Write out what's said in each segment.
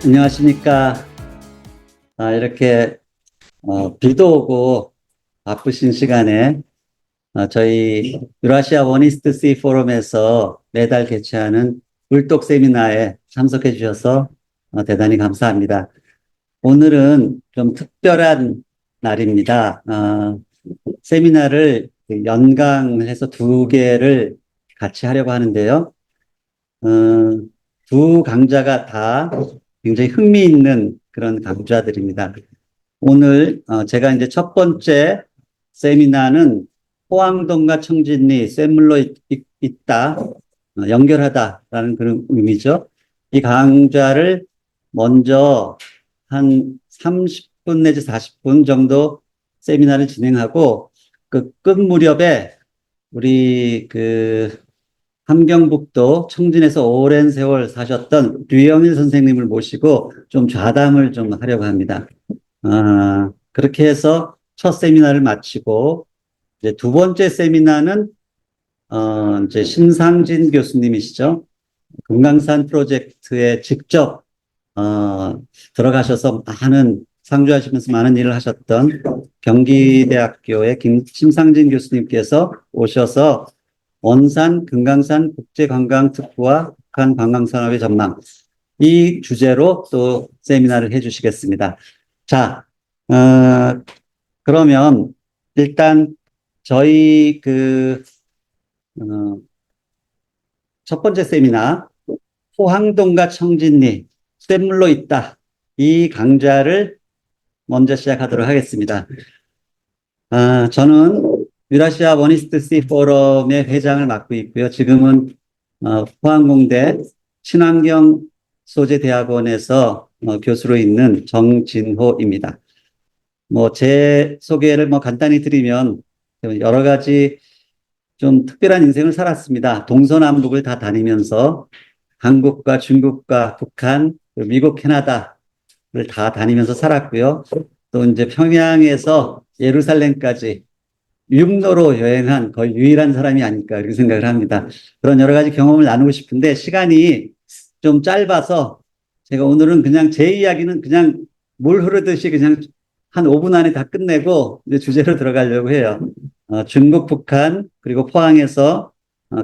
안녕하십니까. 이렇게, 비도 오고 바쁘신 시간에, 저희 유라시아 원이스트 C 포럼에서 매달 개최하는 꿀독 세미나에 참석해 주셔서 대단히 감사합니다. 오늘은 좀 특별한 날입니다. 세미나를 연강해서 두 개를 같이 하려고 하는데요. 어, 두 강좌가 다 굉장히 흥미있는 그런 강좌들입니다. 오늘 제가 이제 첫 번째 세미나는 포항동과 청진리 샘물로 있다, 연결하다라는 그런 의미죠. 이 강좌를 먼저 한 30분 내지 40분 정도 세미나를 진행하고 그 끝 무렵에 우리 함경북도 청진에서 오랜 세월 사셨던 류영일 선생님을 모시고 좀 좌담을 좀 하려고 합니다. 그렇게 해서 첫 세미나를 마치고, 이제 두 번째 세미나는, 이제 신상진 교수님이시죠. 금강산 프로젝트에 직접, 들어가셔서 상주하시면서 많은 일을 하셨던 경기대학교의 신상진 교수님께서 오셔서 원산 금강산 국제관광특구와 북한 관광산업의 전망, 이 주제로 또 세미나를 해주시겠습니다. 자, 그러면 일단 저희 첫 번째 세미나, 포항동과 청진리, 샘물로 있다. 이 강좌를 먼저 시작하도록 하겠습니다. 저는 유라시아 원이스트 C 포럼의 회장을 맡고 있고요. 지금은 포항공대 친환경 소재대학원에서 교수로 있는 정진호입니다. 제 소개를 간단히 드리면 여러 가지 좀 특별한 인생을 살았습니다. 동서남북을 다 다니면서 한국과 중국과 북한, 미국, 캐나다를 다 다니면서 살았고요. 또 이제 평양에서 예루살렘까지 육로로 여행한 거의 유일한 사람이 아닐까 이렇게 생각을 합니다. 그런 여러 가지 경험을 나누고 싶은데 시간이 좀 짧아서 제가 오늘은 그냥 제 이야기는 그냥 물 흐르듯이 그냥 한 5분 안에 다 끝내고 이제 주제로 들어가려고 해요. 중국, 북한, 그리고 포항에서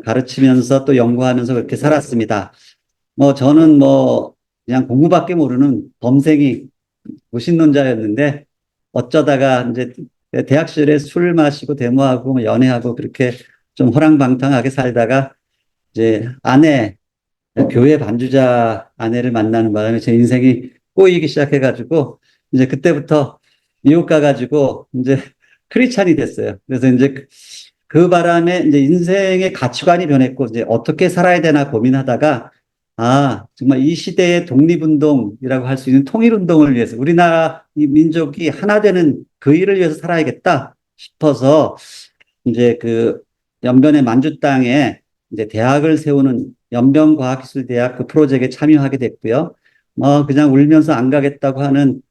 가르치면서 또 연구하면서 그렇게 살았습니다. 저는 그냥 공부밖에 모르는 범생이 무신론자였는데 어쩌다가 이제 대학 시절에 술 마시고 데모하고 연애하고 그렇게 좀 호랑방탕하게 살다가 이제 교회 반주자 아내를 만나는 바람에 제 인생이 꼬이기 시작해가지고 이제 그때부터 미국 가가지고 이제 크리스찬이 됐어요. 그래서 이제 그 바람에 이제 인생의 가치관이 변했고 이제 어떻게 살아야 되나 고민하다가 정말 이 시대의 독립운동이라고 할 수 있는 통일운동을 위해서 우리나라 이 민족이 하나 되는 그 일을 위해서 살아야겠다 싶어서 이제 연변의 만주 땅에 이제 대학을 세우는 연변과학기술대학 그 프로젝트에 참여하게 됐고요. 그냥 울면서 안 가겠다고 하는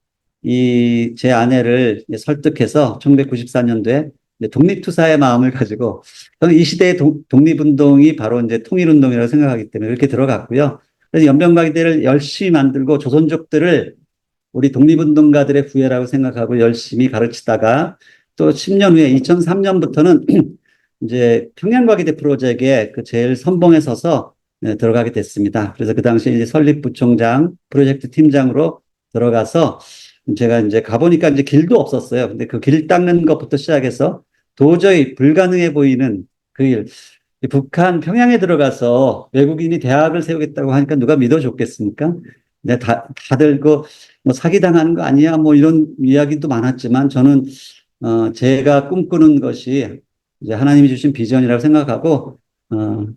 제 아내를 설득해서 1994년도에 독립투사의 마음을 가지고 저는 이 시대의 독립운동이 바로 이제 통일운동이라고 생각하기 때문에 그렇게 들어갔고요. 그래서 연변과학대를 열심히 만들고 조선족들을 우리 독립운동가들의 후예라고 생각하고 열심히 가르치다가 또 10년 후에 2003년부터는 이제 평양과기대 프로젝트에 제일 선봉에 서서 들어가게 됐습니다. 그래서 그 당시에 이제 설립부총장 프로젝트 팀장으로 들어가서 제가 이제 가보니까 이제 길도 없었어요. 근데 그 길 닦는 것부터 시작해서 도저히 불가능해 보이는 그 일. 북한 평양에 들어가서 외국인이 대학을 세우겠다고 하니까 누가 믿어줬겠습니까? 근데 다들 사기당하는 거 아니야? 이런 이야기도 많았지만 저는, 제가 꿈꾸는 것이 이제 하나님이 주신 비전이라고 생각하고,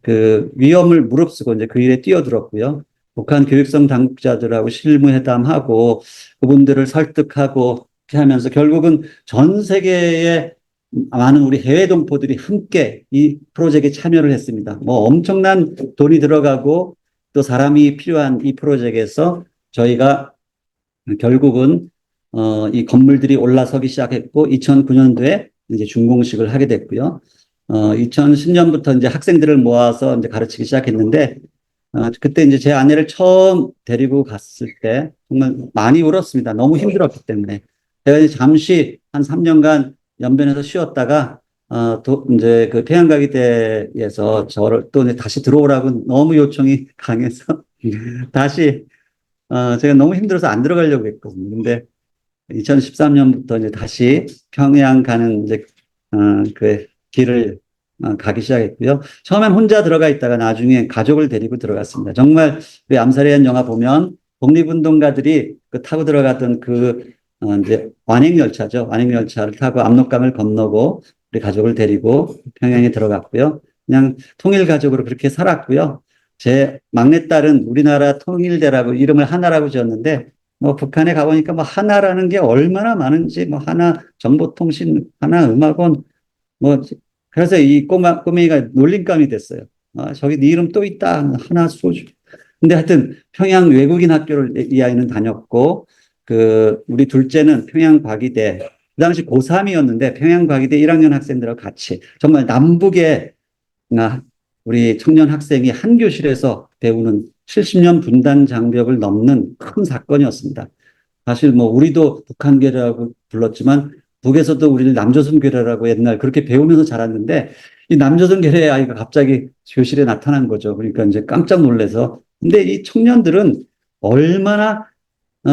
그 위험을 무릅쓰고 이제 그 일에 뛰어들었고요. 북한 교육성 당국자들하고 실무회담하고 그분들을 설득하고 이렇게 하면서 결국은 전 세계의 많은 우리 해외 동포들이 함께 이 프로젝트에 참여를 했습니다. 엄청난 돈이 들어가고 또 사람이 필요한 이 프로젝트에서 저희가 결국은 이 건물들이 올라서기 시작했고 2009년도에 이제 준공식을 하게 됐고요. 2010년부터 이제 학생들을 모아서 이제 가르치기 시작했는데 그때 이제 제 아내를 처음 데리고 갔을 때 정말 많이 울었습니다. 너무 힘들었기 때문에. 제가 이제 잠시 한 3년간 연변에서 쉬었다가, 이제 그 태양가기대에서 저를 또 이제 다시 들어오라고 너무 요청이 강해서 다시, 제가 너무 힘들어서 안 들어가려고 했거든요. 근데 2013년부터 이제 다시 평양 가는 이제 그 길을 가기 시작했고요. 처음엔 혼자 들어가 있다가 나중에 가족을 데리고 들어갔습니다. 정말 그 암살의 영화 보면 독립운동가들이 그 타고 들어갔던 그 이제 완행열차죠. 완행열차를 타고 압록강을 건너고 우리 가족을 데리고 평양에 들어갔고요. 그냥 통일 가족으로 그렇게 살았고요. 제 막내딸은 우리나라 통일대라고 이름을 하나라고 지었는데 뭐 북한에 가보니까 뭐 하나라는 게 얼마나 많은지 뭐 하나 정보통신, 하나 음악원 뭐 그래서 이 꼬맹이가 놀림감이 됐어요. 저기 네 이름 또 있다. 하나 소주. 근데 하여튼 평양 외국인 학교를 이 아이는 다녔고 그 우리 둘째는 평양 과기대 그 당시 고3이었는데 평양 과기대 1학년 학생들하고 같이 정말 남북의 우리 청년 학생이 한 교실에서 배우는 70년 분단 장벽을 넘는 큰 사건이었습니다. 사실 뭐 우리도 북한계라고 불렀지만 북에서도 우리를 남조선계라고 옛날 그렇게 배우면서 자랐는데 이 남조선계의 아이가 갑자기 교실에 나타난 거죠. 그러니까 이제 깜짝 놀라서. 근데 이 청년들은 얼마나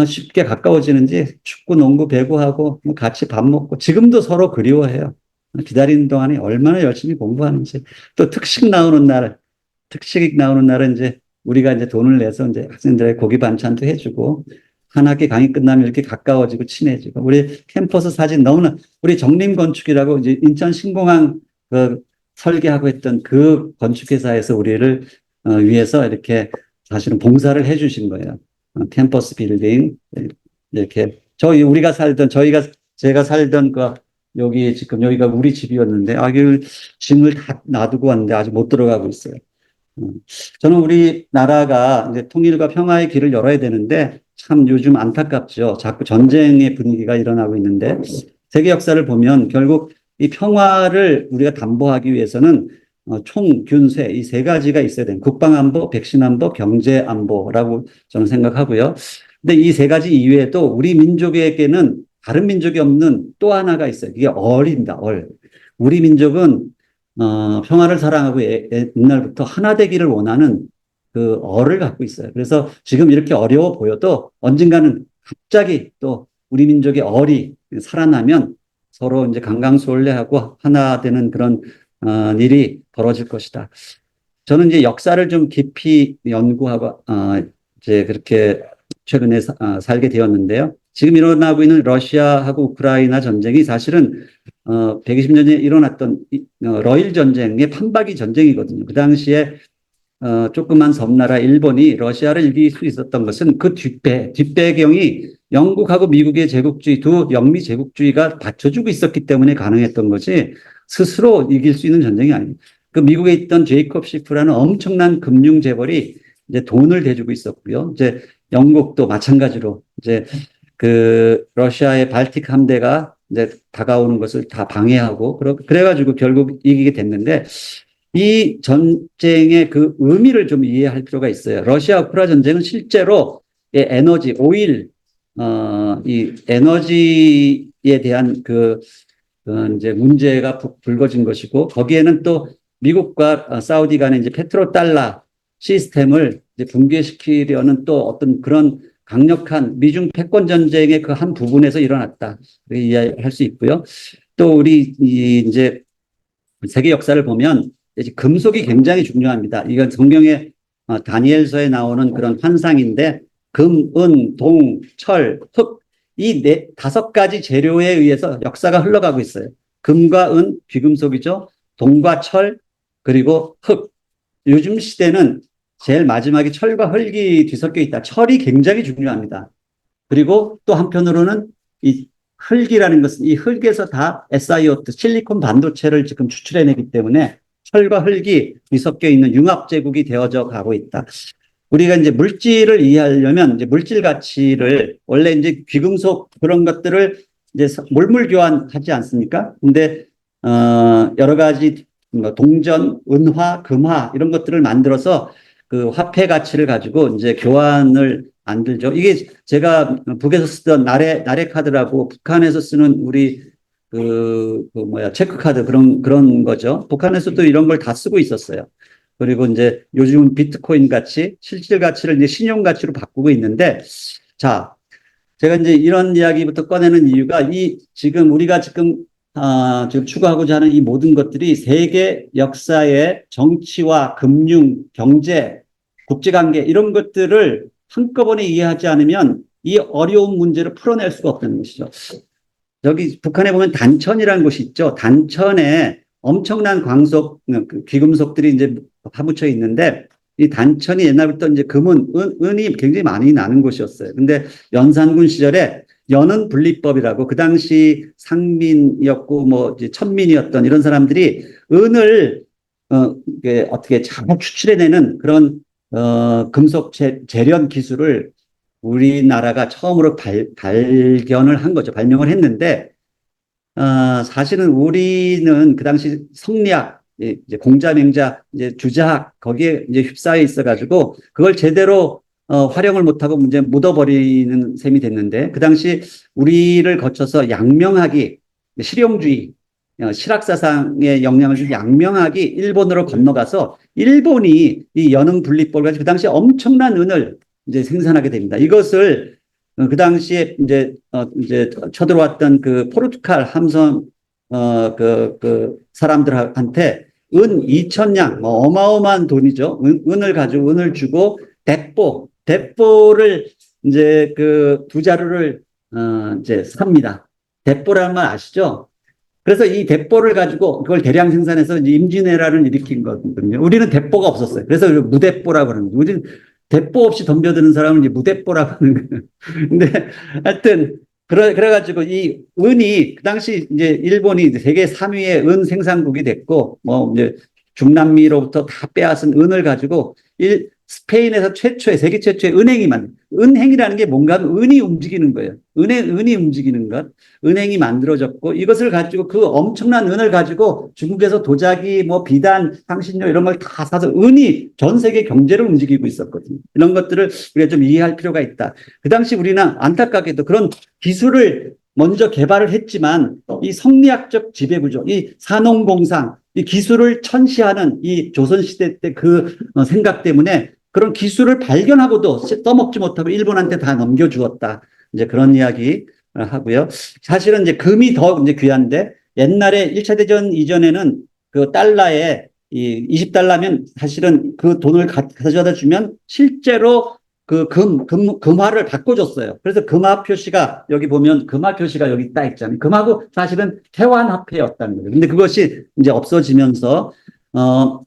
쉽게 가까워지는지 축구, 농구, 배구하고 뭐 같이 밥 먹고 지금도 서로 그리워해요. 기다리는 동안에 얼마나 열심히 공부하는지 또 특식 나오는 날은 이제 우리가 이제 돈을 내서 이제 학생들의 고기 반찬도 해주고 한 학기 강의 끝나면 이렇게 가까워지고 친해지고 우리 캠퍼스 사진 너무나 우리 정림건축이라고 이제 인천 신공항 그 설계하고 했던 그 건축회사에서 우리를 위해서 이렇게 사실은 봉사를 해주신 거예요. 캠퍼스 빌딩 이렇게 저희 우리가 살던 저희가 제가 살던 그 여기 지금 여기가 우리 집이었는데 그 짐을 다 놔두고 왔는데 아직 못 들어가고 있어요. 저는 우리나라가 이제 통일과 평화의 길을 열어야 되는데 참 요즘 안타깝죠. 자꾸 전쟁의 분위기가 일어나고 있는데 세계 역사를 보면 결국 이 평화를 우리가 담보하기 위해서는 총, 균, 쇠 이 세 가지가 있어야 돼요. 국방안보, 백신안보, 경제안보라고 저는 생각하고요. 근데 이 세 가지 이외에도 우리 민족에게는 다른 민족이 없는 또 하나가 있어요. 이게 얼입니다. 얼. 우리 민족은 평화를 사랑하고 옛날부터 하나 되기를 원하는 그 얼을 갖고 있어요. 그래서 지금 이렇게 어려워 보여도 언젠가는 갑자기 또 우리 민족의 얼이 살아나면 서로 이제 강강수월래하고 하나 되는 그런 일이 벌어질 것이다. 저는 이제 역사를 좀 깊이 연구하고 이제 그렇게 최근에 살게 되었는데요. 지금 일어나고 있는 러시아하고 우크라이나 전쟁이 사실은 120년 전에 일어났던 러일 전쟁의 판박이 전쟁이거든요. 그 당시에 조그만 섬나라 일본이 러시아를 이길 수 있었던 것은 그 뒷배경이 영국하고 미국의 제국주의, 두 영미 제국주의가 받쳐주고 있었기 때문에 가능했던 것이 스스로 이길 수 있는 전쟁이 아닙니다. 그 미국에 있던 제이콥 시프라는 엄청난 금융 재벌이 이제 돈을 대주고 있었고요. 이제 영국도 마찬가지로 이제 그 러시아의 발틱 함대가 이제 다가오는 것을 다 방해하고 그래가지고 결국 이기게 됐는데 이 전쟁의 그 의미를 좀 이해할 필요가 있어요. 러시아 우크라 전쟁은 실제로 에너지, 오일, 이 에너지에 대한 이제 문제가 불거진 것이고 거기에는 또 미국과 사우디 간의 이제 페트로달러 시스템을 이제 붕괴시키려는 또 어떤 그런 강력한 미중 패권 전쟁의 그 한 부분에서 일어났다. 이해할 수 있고요. 또 우리 이제 세계 역사를 보면 금속이 굉장히 중요합니다. 이건 성경의 다니엘서에 나오는 그런 환상인데 금, 은, 동, 철, 흙 이 다섯 가지 재료에 의해서 역사가 흘러가고 있어요. 금과 은, 귀금속이죠. 동과 철, 그리고 흙. 요즘 시대는 제일 마지막에 철과 흙이 뒤섞여 있다. 철이 굉장히 중요합니다. 그리고 또 한편으로는 이 흙이라는 것은 이 흙에서 다 SiO2, 실리콘 반도체를 지금 추출해내기 때문에 철과 흙이 뒤섞여 있는 융합제국이 되어져 가고 있다. 우리가 이제 물질을 이해하려면 이제 물질 가치를 원래 이제 귀금속 그런 것들을 이제 몰물 교환하지 않습니까? 근데 여러 가지 동전, 은화, 금화 이런 것들을 만들어서 그 화폐 가치를 가지고 이제 교환을 안 들죠. 이게 제가 북에서 쓰던 나래 카드라고 북한에서 쓰는 우리 체크카드 그런 거죠. 북한에서도 이런 걸 다 쓰고 있었어요. 그리고 이제 요즘은 비트코인 같이 실질 가치를 이제 신용 가치로 바꾸고 있는데, 자, 제가 이제 이런 이야기부터 꺼내는 이유가 지금 우리가 지금 추구하고자 하는 이 모든 것들이 세계 역사의 정치와 금융, 경제, 국제관계 이런 것들을 한꺼번에 이해하지 않으면 이 어려운 문제를 풀어낼 수가 없다는 것이죠. 여기 북한에 보면 단천이라는 곳이 있죠. 단천에 엄청난 귀금속들이 이제 파묻혀 있는데 이 단천이 옛날부터 이제 은이 굉장히 많이 나는 곳이었어요. 근데 연산군 시절에 연은 분리법이라고 그 당시 상민이었고 뭐 이제 천민이었던 이런 사람들이 은을 이게 어떻게 잘 추출해내는 그런 금속 재련 기술을 우리나라가 처음으로 발견을 한 거죠. 발명을 했는데, 사실은 우리는 그 당시 성리학, 이제 공자맹자, 이제 주자학, 거기에 이제 휩싸여 있어가지고, 그걸 제대로, 활용을 못하고 이제 묻어버리는 셈이 됐는데, 그 당시 우리를 거쳐서 양명학이, 실용주의, 실학사상에 영향을 준 양명학이 일본으로 건너가서, 일본이 이 연흥 분리법을 가지고 그 당시에 엄청난 은을 이제 생산하게 됩니다. 이것을 그 당시에 이제 쳐들어왔던 그 포르투갈 함선 사람들한테 은 2,000냥 뭐 어마어마한 돈이죠. 은을 가지고 은을 주고 대포를 이제 그 두 자루를 이제 삽니다. 대포라는 말 아시죠? 그래서 이 대포를 가지고 그걸 대량 생산해서 이제 임진왜란을 일으킨 거거든요. 우리는 대포가 없었어요. 그래서 무대포라고 하는 거예요. 우리는 대포 없이 덤벼드는 사람은 이제 무대포라고 하는 거예요. 근데 하여튼 그래가지고 이 은이 그 당시 이제 일본이 세계 3위의 은 생산국이 됐고 뭐 이제 중남미로부터 다 빼앗은 은을 가지고 스페인에서 세계 최초의 은행이라는 게 뭔가 은이 움직이는 거예요. 은이 움직이는 것. 은행이 만들어졌고 이것을 가지고 그 엄청난 은을 가지고 중국에서 도자기, 뭐 비단, 향신료 이런 걸 다 사서 은이 전 세계 경제를 움직이고 있었거든요. 이런 것들을 우리가 좀 이해할 필요가 있다. 그 당시 우리는 안타깝게도 그런 기술을 먼저 개발을 했지만 이 성리학적 지배구조, 이 산업공상, 이 기술을 천시하는 이 조선시대 때 그 생각 때문에 그런 기술을 발견하고도 써먹지 못하고 일본한테 다 넘겨주었다. 이제 그런 이야기 하고요. 사실은 이제 금이 더 이제 귀한데 옛날에 1차 대전 이전에는 그 달러에 이 20달러면 사실은 그 돈을 가져다 주면 실제로 그 금화를 바꿔줬어요. 그래서 금화 표시가 여기 보면 금화 표시가 여기 딱 있잖아요. 금하고 사실은 태환화폐였다는 거예요. 근데 그것이 이제 없어지면서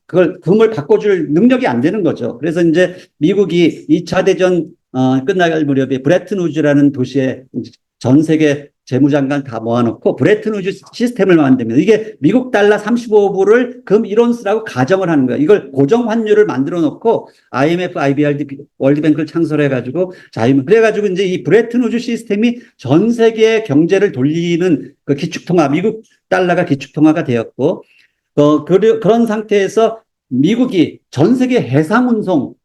그걸 금을 바꿔줄 능력이 안 되는 거죠. 그래서 이제 미국이 2차 대전 끝날 무렵에 브레튼 우즈라는 도시에 전 세계 재무장관 다 모아놓고 브레튼 우즈 시스템을 만듭니다. 이게 미국 달러 35불을 금 1온스라고 가정을 하는 거예요. 이걸 고정 환율을 만들어 놓고 IMF, IBRD, 월드뱅크를 창설해가지고 그래가지고 이제 이 브레튼 우즈 시스템이 전 세계 경제를 돌리는 그 기축통화, 미국 달러가 기축통화가 되었고 그런 상태에서 미국이 전 세계 해상 운송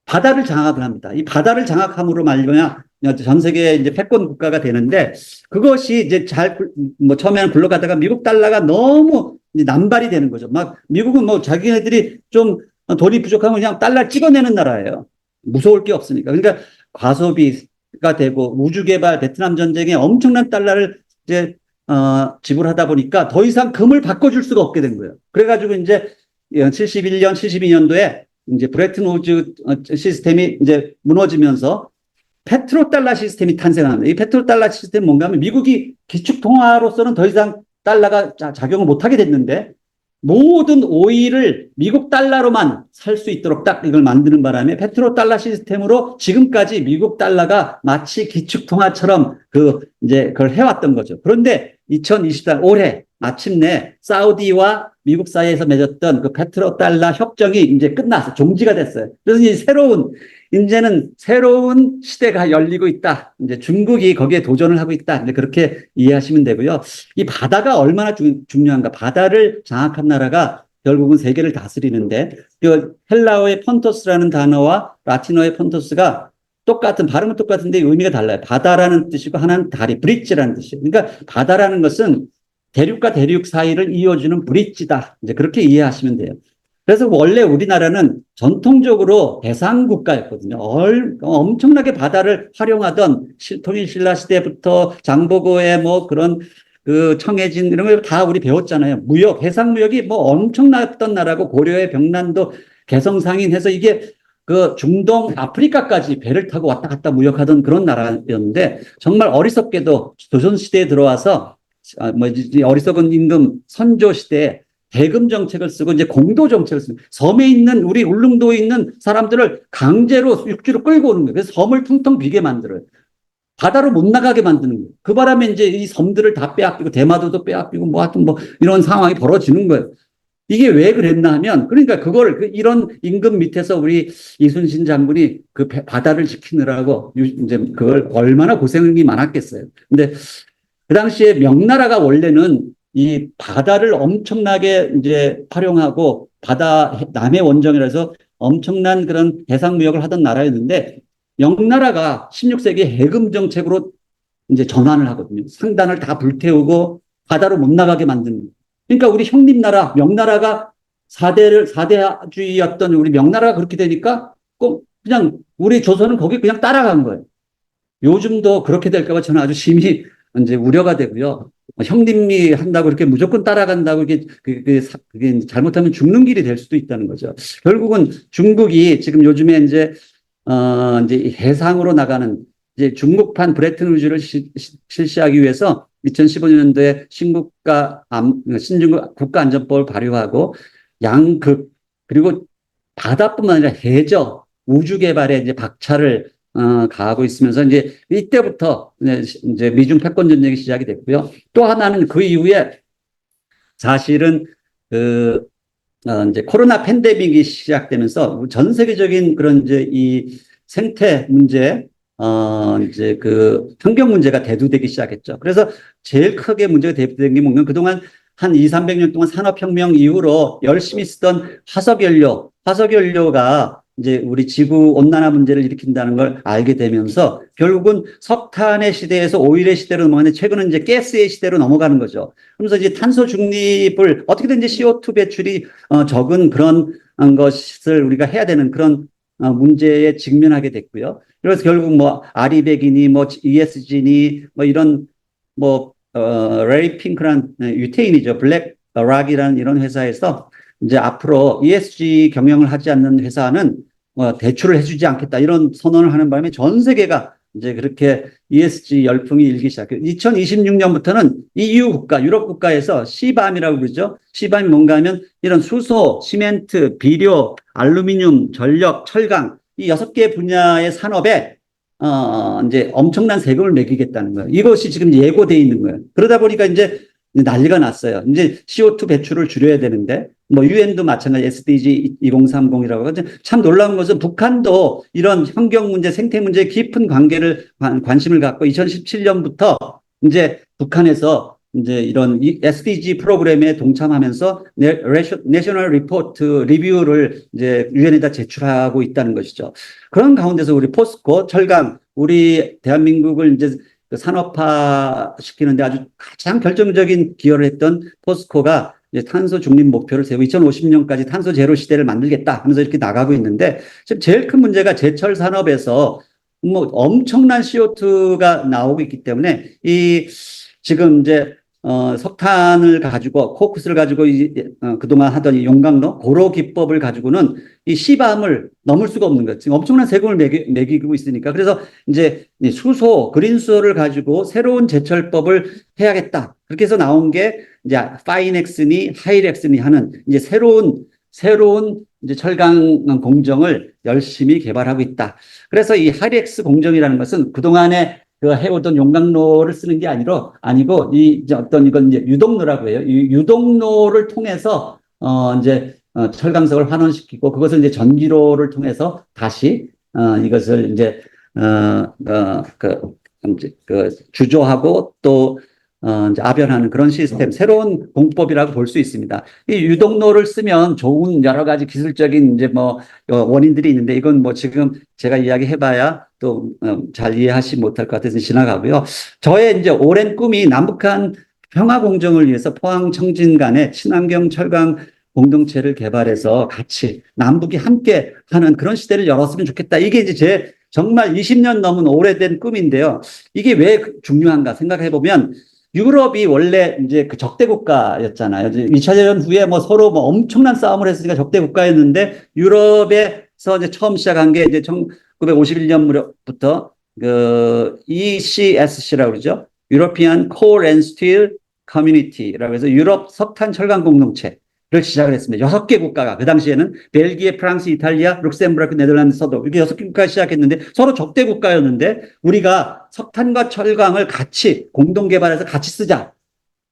바다를 장악을 합니다. 이 바다를 장악함으로 말미암아 전 세계 이제 패권 국가가 되는데 그것이 이제 처음에는 굴러가다가 미국 달러가 너무 남발이 되는 거죠. 막 미국은 뭐 자기네들이 좀 돈이 부족하면 그냥 달러 찍어내는 나라예요. 무서울 게 없으니까. 그러니까 과소비가 되고 우주개발, 베트남 전쟁에 엄청난 달러를 이제 지불하다 보니까 더 이상 금을 바꿔줄 수가 없게 된 거예요. 그래가지고 이제 71년, 72년도에 이제 브레튼 우즈 시스템이 이제 무너지면서 페트로달러 시스템이 탄생합니다. 이 페트로달러 시스템은 뭔가 하면 미국이 기축통화로서는 더 이상 달러가 작용을 못하게 됐는데 모든 오일을 미국 달러로만 살 수 있도록 딱 이걸 만드는 바람에 페트로달러 시스템으로 지금까지 미국 달러가 마치 기축통화처럼 이제 그걸 해왔던 거죠. 그런데 2024년 올해 마침내 사우디와 미국 사이에서 맺었던 그 페트로달러 협정이 이제 끝나서 종지가 됐어요. 그래서 이제는 새로운 시대가 열리고 있다. 이제 중국이 거기에 도전을 하고 있다. 이제 그렇게 이해하시면 되고요. 이 바다가 얼마나 중요한가. 바다를 장악한 나라가 결국은 세계를 다스리는데 그 헬라어의 폰토스라는 단어와 라틴어의 폰토스가 똑같은 발음은 똑같은데 의미가 달라요. 바다라는 뜻이고 하나는 다리, 브릿지라는 뜻이에요. 그러니까 바다라는 것은 대륙과 대륙 사이를 이어주는 브릿지다. 이제 그렇게 이해하시면 돼요. 그래서 원래 우리나라는 전통적으로 대상국가였거든요. 엄청나게 바다를 활용하던 통일신라 시대부터 장보고의 뭐 그런 그 청해진 이런 걸 다 우리 배웠잖아요. 무역, 해상무역이 뭐 엄청났던 나라고 고려의 병난도 개성상인해서 이게 그 중동 아프리카까지 배를 타고 왔다 갔다 무역하던 그런 나라였는데 정말 어리석게도 조선시대에 들어와서 어리석은 임금 선조 시대에 대금 정책을 쓰고 이제 공도 정책을 쓰고 섬에 있는 우리 울릉도에 있는 사람들을 강제로 육지로 끌고 오는 거예요. 그래서 섬을 퉁퉁 비게 만들어요. 바다로 못 나가게 만드는 거예요. 그 바람에 이제 이 섬들을 다 빼앗기고 대마도도 빼앗기고 뭐 하여튼 뭐 이런 상황이 벌어지는 거예요. 이게 왜 그랬나 하면 그러니까 그걸 이런 임금 밑에서 우리 이순신 장군이 그 바다를 지키느라고 이제 그걸 얼마나 고생이 많았겠어요. 근데 그 당시에 명나라가 원래는 이 바다를 엄청나게 이제 활용하고 바다 남해 원정이라서 엄청난 그런 해상무역을 하던 나라였는데 명나라가 16세기 해금 정책으로 이제 전환을 하거든요. 상단을 다 불태우고 바다로 못 나가게 만드는. 그러니까 우리 형님나라 명나라가 사대주의였던 우리 명나라가 그렇게 되니까 그냥 우리 조선은 거기 그냥 따라간 거예요. 요즘도 그렇게 될까 봐 저는 아주 심히 이제 우려가 되고요. 형님이 한다고 그렇게 무조건 따라간다고 그게 잘못하면 죽는 길이 될 수도 있다는 거죠. 결국은 중국이 지금 요즘에 이제 해상으로 나가는 이제 중국판 브레튼 우즈를 실시하기 위해서 2015년도에 신중국 국가안전법을 발효하고 양극 그리고 바다뿐만 아니라 해저 우주 개발에 이제 박차를 가하고 있으면서 이제 이때부터 이제 미중 패권 전쟁이 시작이 됐고요. 또 하나는 그 이후에 사실은 이제 코로나 팬데믹이 시작되면서 전 세계적인 그런 이제 이 생태 문제, 이제 그 환경 문제가 대두되기 시작했죠. 그래서 제일 크게 문제가 대두된 게 뭐냐면 그동안 한 2, 300년 동안 산업혁명 이후로 열심히 쓰던 화석연료가 이제 우리 지구 온난화 문제를 일으킨다는 걸 알게 되면서 결국은 석탄의 시대에서 오일의 시대로 넘어가는데 최근은 이제 가스의 시대로 넘어가는 거죠. 그러면서 이제 탄소 중립을 어떻게든 이제 CO2 배출이 적은 그런 것을 우리가 해야 되는 그런 문제에 직면하게 됐고요. 그래서 결국 뭐 아리백이니 뭐 ESG니 뭐 이런 뭐 레리 핑크란 유태인이죠. 블랙 락이라는 이런 회사에서 이제 앞으로 ESG 경영을 하지 않는 회사는 대출을 해주지 않겠다 이런 선언을 하는 바람에 전 세계가 이제 그렇게 ESG 열풍이 일기 시작해요. 2026년부터는 EU 국가, 유럽 국가에서 CBAM이라고 그러죠. CBAM이 뭔가 하면 이런 수소, 시멘트, 비료, 알루미늄, 전력, 철강 이 6개 분야의 산업에 이제 엄청난 세금을 매기겠다는 거예요. 이것이 지금 예고돼 있는 거예요. 그러다 보니까 이제 난리가 났어요. 이제 CO2 배출을 줄여야 되는데, 뭐, 유엔도 마찬가지 SDG 2030이라고 하죠. 참 놀라운 것은 북한도 이런 환경 문제, 생태 문제에 깊은 관심을 갖고 2017년부터 이제 북한에서 이제 이런 SDG 프로그램에 동참하면서 내셔널 리포트 리뷰를 이제 유엔에다 제출하고 있다는 것이죠. 그런 가운데서 우리 포스코, 철강, 우리 대한민국을 이제 산업화 시키는데 아주 가장 결정적인 기여를 했던 포스코가 이제 탄소 중립 목표를 세우고 2050년까지 탄소 제로 시대를 만들겠다 하면서 이렇게 나가고 있는데 지금 제일 큰 문제가 제철 산업에서 뭐 엄청난 CO2가 나오고 있기 때문에 지금 이제 석탄을 가지고 코크스를 가지고 그동안 하던 이 용광로 고로 기법을 가지고는 이 시밤을 넘을 수가 없는 거죠. 지금 엄청난 세금을 매기고 있으니까 그래서 이제 수소 그린수소를 가지고 새로운 제철법을 해야겠다. 그렇게 해서 나온 게 이제 파이넥스니 하이렉스니 하는 이제 새로운 이제 철강 공정을 열심히 개발하고 있다. 그래서 이 하이렉스 공정이라는 것은 그동안에 해오던 용광로를 쓰는 게 아니고, 이제 이건 이제 유독로라고 해요. 이 유독로를 통해서, 철강석을 환원시키고, 그것을 이제 전기로를 통해서 다시, 이것을 이제, 주조하고 또, 이제 아변하는 그런 시스템, 새로운 공법이라고 볼 수 있습니다. 이 유동로를 쓰면 좋은 여러 가지 기술적인 이제 뭐 원인들이 있는데 이건 뭐 지금 제가 이야기해봐야 또 잘 이해하지 못할 것 같아서 지나가고요. 저의 이제 오랜 꿈이 남북한 평화 공정을 위해서 포항 청진 간의 친환경 철강 공동체를 개발해서 같이 남북이 함께 하는 그런 시대를 열었으면 좋겠다. 이게 이제 제 정말 20년 넘은 오래된 꿈인데요. 이게 왜 중요한가 생각해 보면 유럽이 원래 이제 그 적대 국가였잖아요. 2차 대전 후에 뭐 서로 뭐 엄청난 싸움을 했으니까 적대 국가였는데 유럽에서 이제 처음 시작한 게 이제 1951년 무렵부터 그 ECSC라고 그러죠. European Coal and Steel Community라고 해서 유럽 석탄 철강 공동체 를 시작을 했습니다. 6개 국가가 그 당시에는 벨기에, 프랑스, 이탈리아, 룩셈부르크, 네덜란드, 서도 이렇게 6개 국가가 시작했는데 서로 적대 국가였는데 우리가 석탄과 철강을 같이 공동 개발해서 같이 쓰자.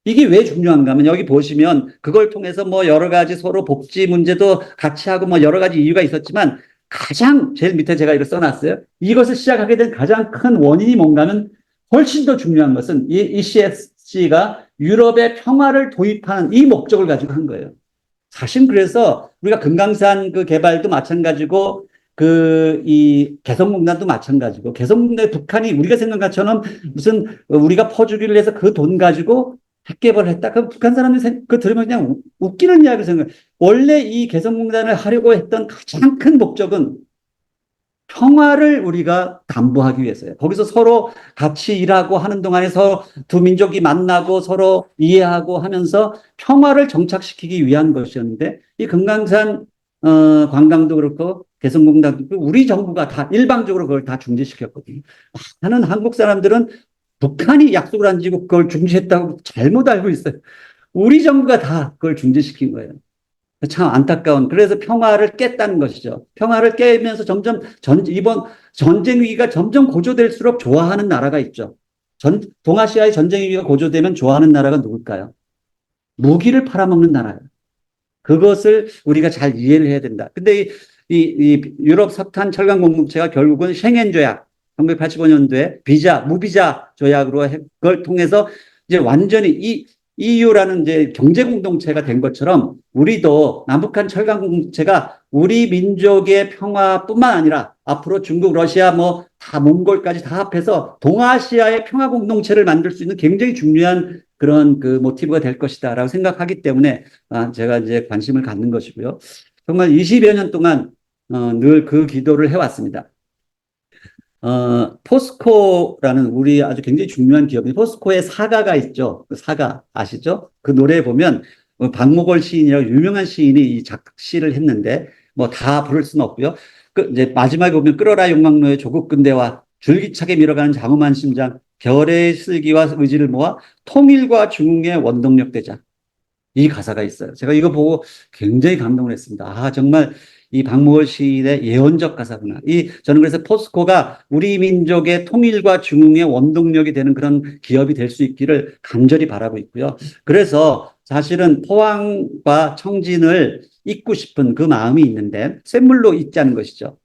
이게 왜 중요한가 하면 여기 보시면 그걸 통해서 뭐 여러 가지 서로 복지 문제도 같이 하고 뭐 여러 가지 이유가 있었지만 가장 제일 밑에 제가 이렇게 써놨어요. 이것을 시작하게 된 가장 큰 원인이 뭔가 하면 훨씬 더 중요한 것은 이 ECSC가 유럽의 평화를 도입하는 이 목적을 가지고 한 거예요. 사실 그래서 우리가 금강산 그 개발도 마찬가지고 이 개성공단도 마찬가지고 개성공단 북한이 우리가 생각한 것처럼 무슨 우리가 퍼주기를 해서 그 돈 가지고 핵 개발을 했다. 그럼 북한 사람들이 그 들으면 그냥 웃기는 이야기를 생각해요. 원래 이 개성공단을 하려고 했던 가장 큰 목적은 평화를 우리가 담보하기 위해서요. 거기서 서로 같이 일하고 하는 동안에 서로 두 민족이 만나고 서로 이해하고 하면서 평화를 정착시키기 위한 것이었는데 이 금강산 관광도 그렇고 개성공단도 그렇고 우리 정부가 다 일방적으로 그걸 다 중지시켰거든요. 많은 한국 사람들은 북한이 약속을 안 지고 그걸 중지했다고 잘못 알고 있어요. 우리 정부가 다 그걸 중지시킨 거예요. 참 안타까운. 그래서 평화를 깼다는 것이죠. 평화를 깨면서 점점 이번 전쟁 위기가 점점 고조될수록 좋아하는 나라가 있죠. 동아시아의 전쟁 위기가 고조되면 좋아하는 나라가 누굴까요? 무기를 팔아먹는 나라예요. 그것을 우리가 잘 이해를 해야 된다. 근데 이 유럽 석탄 철강 공동체가 결국은 쉥겐 조약 1985년도에 무비자 조약으로 그걸 통해서 이제 완전히 EU라는 이제 경제 공동체가 된 것처럼 우리도 남북한 철강 공동체가 우리 민족의 평화뿐만 아니라 앞으로 중국, 러시아 뭐 다 몽골까지 다 합해서 동아시아의 평화 공동체를 만들 수 있는 굉장히 중요한 그런 그 모티브가 될 것이다라고 생각하기 때문에 제가 이제 관심을 갖는 것이고요. 정말 20여 년 동안 늘 그 기도를 해왔습니다. 포스코라는 우리 아주 굉장히 중요한 기업이 포스코의 사가가 있죠. 그 사가 아시죠? 그 노래에 보면 박목월 시인이라고 유명한 시인이 이 작시를 했는데 뭐 다 부를 수는 없고요. 이제 마지막에 보면 끌어라 용광로의 조국 근대와 줄기차게 밀어가는 장엄한 심장 별의 슬기와 의지를 모아 통일과 중흥의 원동력 되자. 이 가사가 있어요. 제가 이거 보고 굉장히 감동을 했습니다. 정말 이 박목월 시인의 예언적 가사구나. 저는 그래서 포스코가 우리 민족의 통일과 중흥의 원동력이 되는 그런 기업이 될 수 있기를 간절히 바라고 있고요. 그래서 사실은 포항과 청진을 잇고 싶은 그 마음이 있는데 쇳물로 잇자는 것이죠.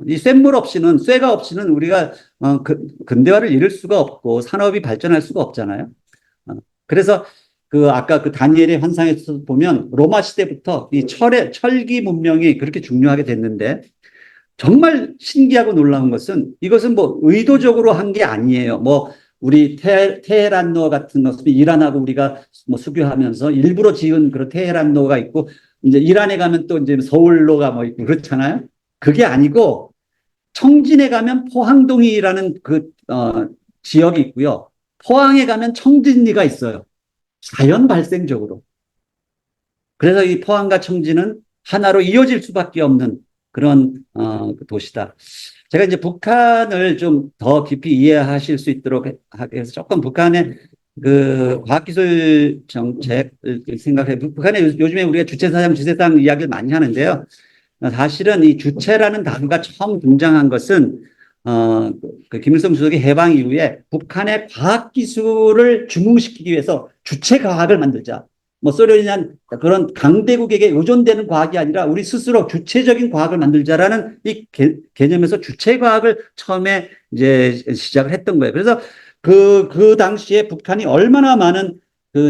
이 쇠가 없이는 우리가 근대화를 이룰 수가 없고 산업이 발전할 수가 없잖아요. 그래서 아까 그 다니엘의 환상에서 보면 로마 시대부터 이 철기 문명이 그렇게 중요하게 됐는데 정말 신기하고 놀라운 것은 이것은 뭐 의도적으로 한 게 아니에요. 뭐 우리 테헤란로 같은 것을 이란하고 우리가 뭐 수교하면서 일부러 지은 그런 테헤란로가 있고 이제 이란에 가면 또 이제 서울로가 뭐 있고 그렇잖아요. 그게 아니고 청진에 가면 포항동이라는 지역이 있고요. 포항에 가면 청진리가 있어요. 자연 발생적으로. 그래서 이 포항과 청진은 하나로 이어질 수밖에 없는 그런 도시다. 제가 이제 북한을 좀 더 깊이 이해하실 수 있도록 하기 위해서 조금 북한의 그 과학기술 정책을 생각해. 북한에 요즘에 우리가 주체사상 이야기를 많이 하는데요. 사실은 이 주체라는 단어가 처음 등장한 것은 그 김일성 주석이 해방 이후에 북한의 과학기술을 중흥시키기 위해서 주체 과학을 만들자. 뭐 소련이나 그런 강대국에게 의존되는 과학이 아니라 우리 스스로 주체적인 과학을 만들자라는 이 개념에서 주체 과학을 처음에 이제 시작을 했던 거예요. 그래서 그 당시에 북한이 얼마나 많은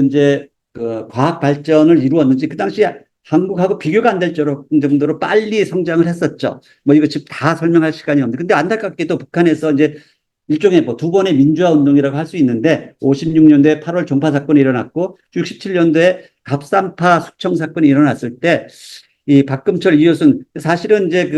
이제 과학 발전을 이루었는지 그 당시에 한국하고 비교가 안 될 정도로 빨리 성장을 했었죠. 뭐 이거 지금 다 설명할 시간이 없는데, 근데 안타깝게도 북한에서 이제 일종의 뭐 두 번의 민주화 운동이라고 할 수 있는데, 56년도에 8월 종파 사건이 일어났고 67년도에 갑산파 숙청 사건이 일어났을 때 이 박금철, 이효순, 사실은 이제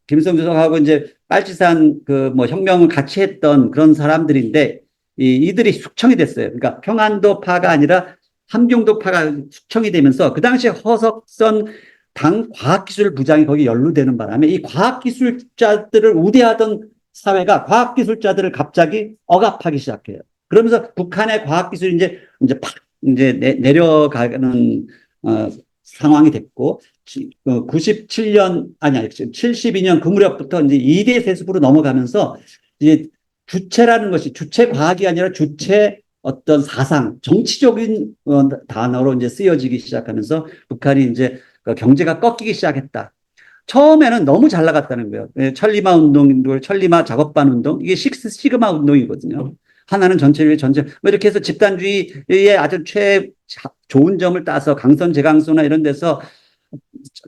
김일성 주석하고 이제 빨치산 뭐 혁명을 같이 했던 그런 사람들인데, 이들이 숙청이 됐어요. 그러니까 평안도파가 아니라 함경도파가 숙청이 되면서 그 당시에 허석선 당 과학기술부장이 거기 연루되는 바람에 이 과학기술자들을 우대하던 사회가 과학기술자들을 갑자기 억압하기 시작해요. 그러면서 북한의 과학기술이 이제 팍 내려가는 상황이 됐고, 97년, 아니, 72년 그 무렵부터 이제 2대 세습으로 넘어가면서 이제 주체라는 것이 주체 과학이 아니라 주체 어떤 사상, 정치적인 단어로 이제 쓰여지기 시작하면서 북한이 이제 경제가 꺾이기 시작했다. 처음에는 너무 잘 나갔다는 거예요. 천리마 운동, 천리마 작업반 운동, 이게 시그마 운동이거든요. 하나는 전체주의, 전체, 뭐 이렇게 해서 집단주의의 아주 좋은 점을 따서 강선 제강소나 이런 데서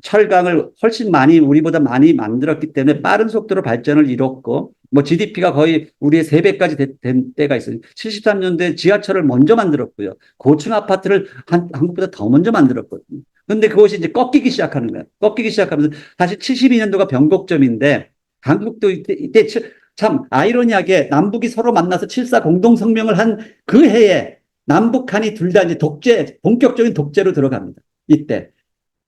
철강을 훨씬 많이, 우리보다 많이 만들었기 때문에 빠른 속도로 발전을 이뤘고, 뭐 GDP가 거의 우리의 3배까지 된 때가 있어요. 73년도에 지하철을 먼저 만들었고요. 고층 아파트를 한국보다 더 먼저 만들었거든요. 근데 그것이 이제 꺾이기 시작하는 거예요. 꺾이기 시작하면서 다시 72년도가 변곡점인데, 한국도 이때 참 아이러니하게 남북이 서로 만나서 7.4 공동성명을 한 그 해에 남북한이 둘 다 이제 본격적인 독재로 들어갑니다. 이때.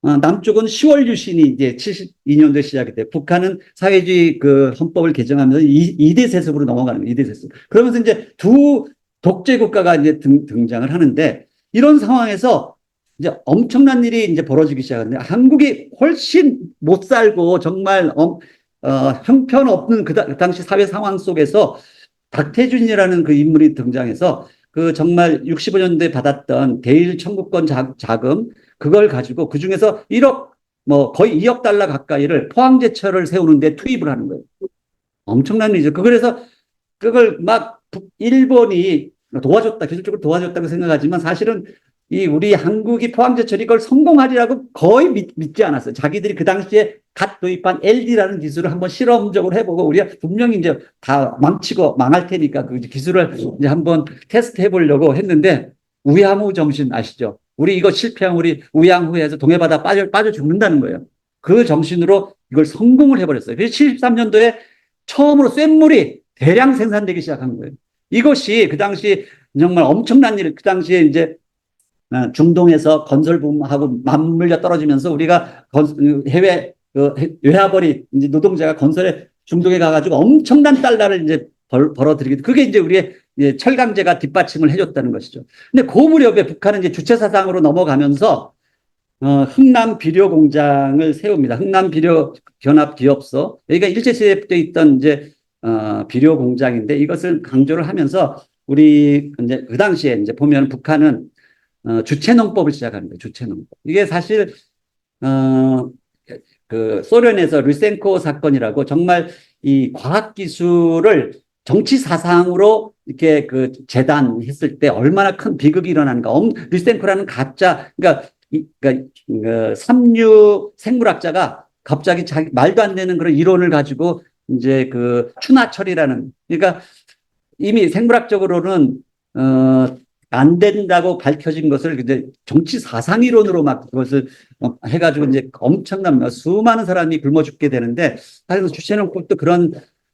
남쪽은 10월 유신이 이제 72년도에 시작이 돼. 북한은 사회주의 헌법을 개정하면서 2대 세습으로 넘어가는 거예요. 2대 세습. 그러면서 이제 두 독재 국가가 이제 등장을 하는데, 이런 상황에서 이제 엄청난 일이 이제 벌어지기 시작하는데, 한국이 훨씬 못 살고 정말 형편없는 그 당시 사회 상황 속에서 박태준이라는 그 인물이 등장해서 정말 65년도에 받았던 대일 청구권 자금, 그걸 가지고 그 중에서 1억, 뭐 거의 2억 달러 가까이를 포항제철을 세우는데 투입을 하는 거예요. 엄청난 일이죠. 그래서 그걸 막 일본이 도와줬다, 기술적으로 도와줬다고 생각하지만 사실은 우리 한국이 포항제철이 이걸 성공하리라고 거의 믿지 않았어요. 자기들이 그 당시에 갓 도입한 LD라는 기술을 한번 실험적으로 해보고, 우리가 분명히 이제 다 망치고 망할 테니까 그 기술을 이제 한번 테스트 해보려고 했는데, 우야무 정신 아시죠? 우리 이거 실패하면 우리 우양후에서 동해바다 빠져 죽는다는 거예요. 그 정신으로 이걸 성공을 해버렸어요. 그래서 73년도에 처음으로 쇳물이 대량 생산되기 시작한 거예요. 이것이 그 당시 정말 엄청난 일, 그 당시에 이제 중동에서 건설붐하고 맞물려 떨어지면서 우리가 해외 외화벌이 이제 노동자가 건설에 중동에 가가지고 엄청난 달러를 이제 벌어들이게, 그게 이제 우리의 이제 철강제가 뒷받침을 해줬다는 것이죠. 근데 그 무렵에 북한은 이제 주체 사상으로 넘어가면서 흥남 비료 공장을 세웁니다. 흥남 비료 견합 기업소. 여기가 일제시대 때 있던 이제 비료 공장인데, 이것을 강조를 하면서 우리 이제 그 당시에 이제 보면 북한은 주체농법을 시작합니다. 주체농법. 이게 사실 소련에서 르센코 사건이라고 정말 이 과학기술을 정치 사상으로 이렇게 재단했을 때 얼마나 큰 비극이 일어나는가. 르센코라는 가짜, 그러니까 삼류 생물학자가 갑자기 자기 말도 안 되는 그런 이론을 가지고 이제 추나철이라는, 그러니까 이미 생물학적으로는 안 된다고 밝혀진 것을 이제 정치 사상 이론으로 막 그것을 해가지고 이제 엄청난 수많은 사람이 굶어 죽게 되는데, 사실 주체는 꼭 또 그런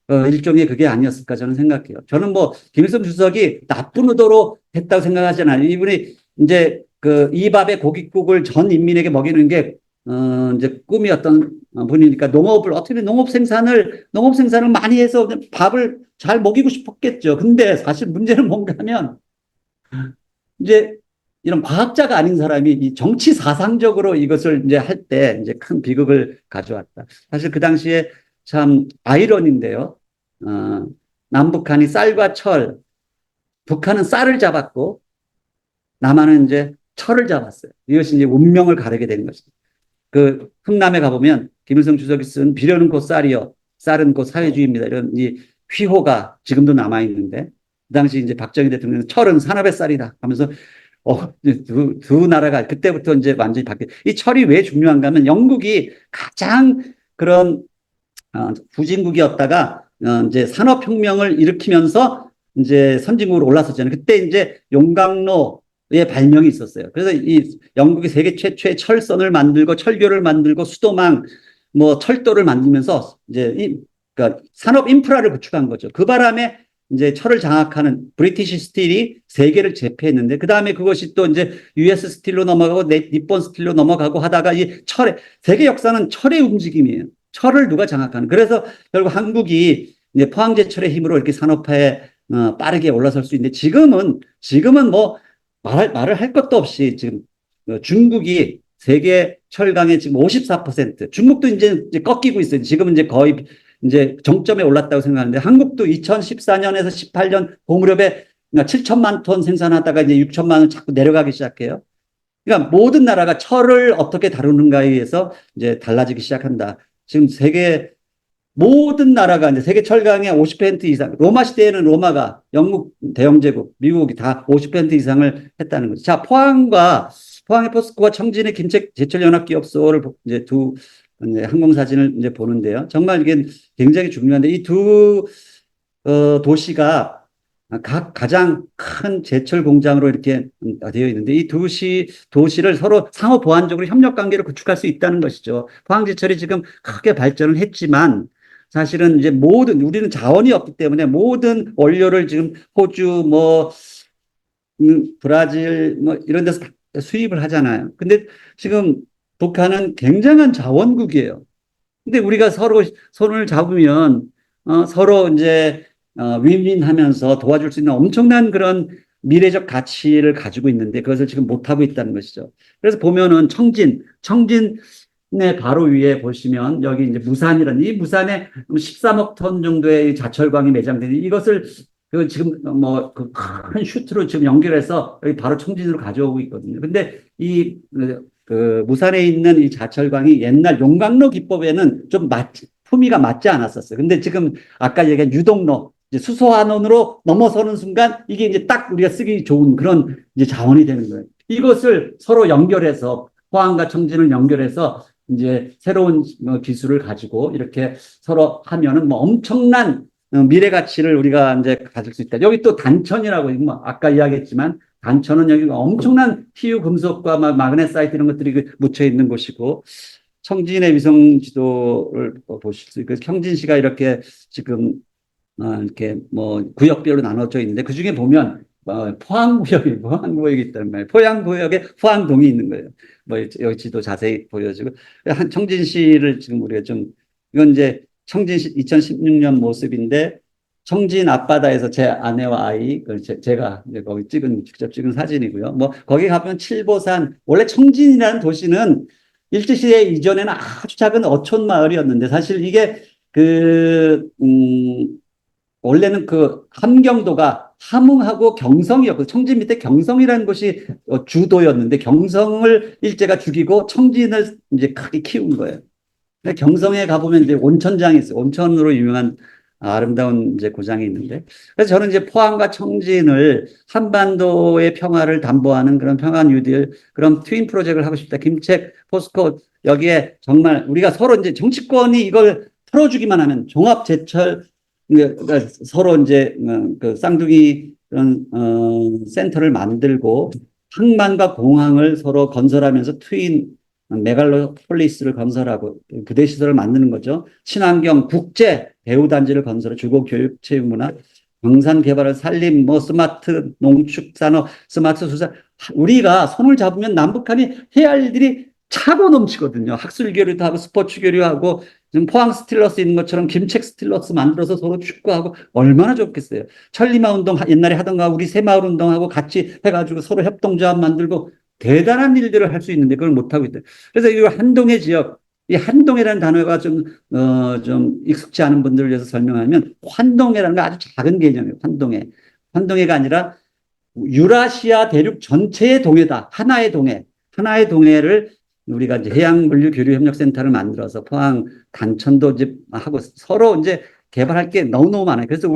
일종의 그게 아니었을까 저는 생각해요. 저는 뭐 김일성 주석이 나쁜 의도로 했다고 생각하지 않아요. 이분이 이제 이 밥에 고깃국을 전 인민에게 먹이는 게 이제 꿈이었던 분이니까 어떻게 농업 생산을 많이 해서 밥을 잘 먹이고 싶었겠죠. 근데 사실 문제는 뭔가 하면 이제 이런 과학자가 아닌 사람이 이 정치 사상적으로 이것을 이제 할 때 이제 큰 비극을 가져왔다. 사실 그 당시에 참 아이러니인데요. 남북한이 쌀과 철, 북한은 쌀을 잡았고 남한은 이제 철을 잡았어요. 이것이 이제 운명을 가르게 되는 것입니다. 흥남에 가보면 김일성 주석이 쓴 비료는 곧 쌀이요, 쌀은 곧 사회주의입니다, 이런 이 휘호가 지금도 남아 있는데, 그 당시 이제 박정희 대통령은 철은 산업의 쌀이다 하면서 이제 두 나라가 그때부터 이제 완전히 이 철이 왜 중요한가 하면 영국이 가장 그런 후진국이었다가 이제 산업혁명을 일으키면서 이제 선진국으로 올라섰잖아요. 그때 이제 용광로의 발명이 있었어요. 그래서 이 영국이 세계 최초의 철선을 만들고 철교를 만들고 수도망, 뭐 철도를 만들면서 이제 그러니까 산업 인프라를 구축한 거죠. 그 바람에 이제 철을 장악하는 브리티시 스틸이 세계를 제패했는데 그 다음에 그것이 또 이제 US 스틸로 넘어가고 니폰 스틸로 넘어가고 하다가 이 철의 세계 역사는 철의 움직임이에요. 철을 누가 장악하는. 그래서 결국 한국이 이제 포항제철의 힘으로 이렇게 산업화에 빠르게 올라설 수 있는데 지금은 뭐 말을 할 것도 없이 지금 중국이 세계 철강의 지금 54%, 중국도 이제 꺾이고 있어요. 지금은 이제 거의 이제 정점에 올랐다고 생각하는데 한국도 2014년에서 18년 그 무렵에 7천만 톤 생산하다가 이제 6천만 원 자꾸 내려가기 시작해요. 그러니까 모든 나라가 철을 어떻게 다루는가에 의해서 이제 달라지기 시작한다. 지금 세계 모든 나라가 이제 세계 철강의 50% 이상, 로마 시대에는 로마가 영국 대영제국, 미국이 다 50% 이상을 했다는 거죠. 자, 포항의 포스코와 청진의 김책 제철연합기업소를 이제 두 이제 항공사진을 이제 보는데요. 정말 이게 굉장히 중요한데 이 두 도시가 가장 큰 제철 공장으로 이렇게 되어 있는데 이 도시를 서로 상호 보완적으로 협력 관계를 구축할 수 있다는 것이죠. 포항제철이 지금 크게 발전을 했지만 사실은 이제 우리는 자원이 없기 때문에 모든 원료를 지금 호주 브라질 이런 데서 수입을 하잖아요. 근데 지금 북한은 굉장한 자원국이에요. 근데 우리가 서로 손을 잡으면 서로 이제 윈윈하면서 도와줄 수 있는 엄청난 그런 미래적 가치를 가지고 있는데 그것을 지금 못하고 있다는 것이죠. 그래서 보면은 청진의 바로 위에 보시면 여기 이제 이 무산에 13억 톤 정도의 자철광이 매장되는 이것을 지금 그 큰 슈트로 지금 연결해서 여기 바로 청진으로 가져오고 있거든요. 근데 무산에 있는 이 자철광이 옛날 용광로 기법에는 좀 품위가 맞지 않았었어요. 근데 지금 아까 얘기한 유동로, 수소환원으로 넘어서는 순간 이게 이제 딱 우리가 쓰기 좋은 그런 이제 자원이 되는 거예요. 이것을 서로 연결해서 포항과 청진을 연결해서 이제 새로운 기술을 가지고 이렇게 서로 하면은 엄청난 미래 가치를 우리가 이제 가질 수 있다. 여기 또 단천이라고 아까 이야기했지만 단천은 여기가 엄청난 PU 금속과 마그네사이트 이런 것들이 묻혀 있는 곳이고 청진의 위성 지도를 보실 수 있고 청진시가 이렇게 지금 이렇게 구역별로 나눠져 있는데 그 중에 보면 포항구역이 있단 말이에요. 포항구역에 포항동이 있는 거예요. 여기 지도 자세히 보여주고 청진시를 지금 우리가 이건 이제 청진시 2016년 모습인데 청진 앞바다에서 제 아내와 아이 제가 거기 직접 찍은 사진이고요. 거기 가면 칠보산 원래 청진이라는 도시는 일제시대 이전에는 아주 작은 어촌 마을이었는데 사실 이게 원래는 함경도가 함흥하고 경성이었고 청진 밑에 경성이라는 곳이 주도였는데 경성을 일제가 죽이고 청진을 이제 크게 키운 거예요. 경성에 가보면 이제 온천장이 있어요. 온천으로 유명한 아름다운 이제 고장이 있는데. 그래서 저는 이제 포항과 청진을 한반도의 평화를 담보하는 그런 평화 뉴딜, 그런 트윈 프로젝트를 하고 싶다. 김책, 포스코, 여기에 정말 우리가 서로 이제 정치권이 이걸 풀어주기만 하면 종합제철, 그러니까 서로 이제 그 쌍둥이 그런 센터를 만들고 항만과 공항을 서로 건설하면서 트윈 메갈로폴리스를 건설하고 부대시설을 만드는 거죠. 친환경 국제 배후단지를 건설해 주거 교육 체육문화 광산 개발을 살림 스마트 농축산업 스마트 수산 우리가 손을 잡으면 남북한이 해야 할 일들이 차고 넘치거든요. 학술 교류도 하고 스포츠 교류하고 지금 포항 스틸러스 있는 것처럼 김책 스틸러스 만들어서 서로 축구하고 얼마나 좋겠어요. 천리마 운동 옛날에 하던가 우리 새마을 운동하고 같이 해가지고 서로 협동조합 만들고 대단한 일들을 할 수 있는데 그걸 못하고 있다. 그래서 이 한동해 지역, 이 한동해라는 단어가 좀 익숙치 않은 분들을 위해서 설명하면 환동해라는 거 아주 작은 개념이에요. 환동해가 아니라 유라시아 대륙 전체의 동해다. 하나의 동해를 우리가 이제 해양물류 교류협력센터를 만들어서 포항 단천도 이제 하고 서로 이제 개발할 게 너무너무 많아요. 그래서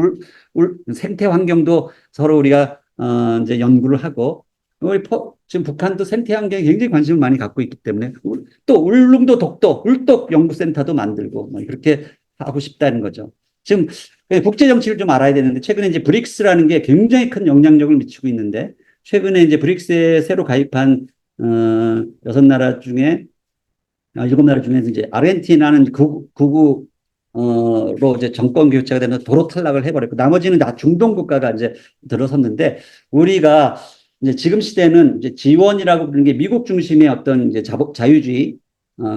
생태 환경도 서로 우리가 이제 연구를 하고 지금 북한도 생태 환경에 굉장히 관심을 많이 갖고 있기 때문에 또 울릉도 독도 울독 연구센터도 만들고 뭐 그렇게 하고 싶다는 거죠. 지금 국제 정치를 좀 알아야 되는데 최근에 이제 브릭스라는 게 굉장히 큰 영향력을 미치고 있는데 최근에 이제 브릭스에 새로 가입한 6나라 중에 7나라 중에서 이제 아르헨티나는 로 이제 정권 교체가 되면서 도로 탈락을 해버렸고 나머지는 다 중동 국가가 이제 들어섰는데 우리가 이제 지금 시대는 이제 G1이라고 부르는 게 미국 중심의 어떤 이제 자유주의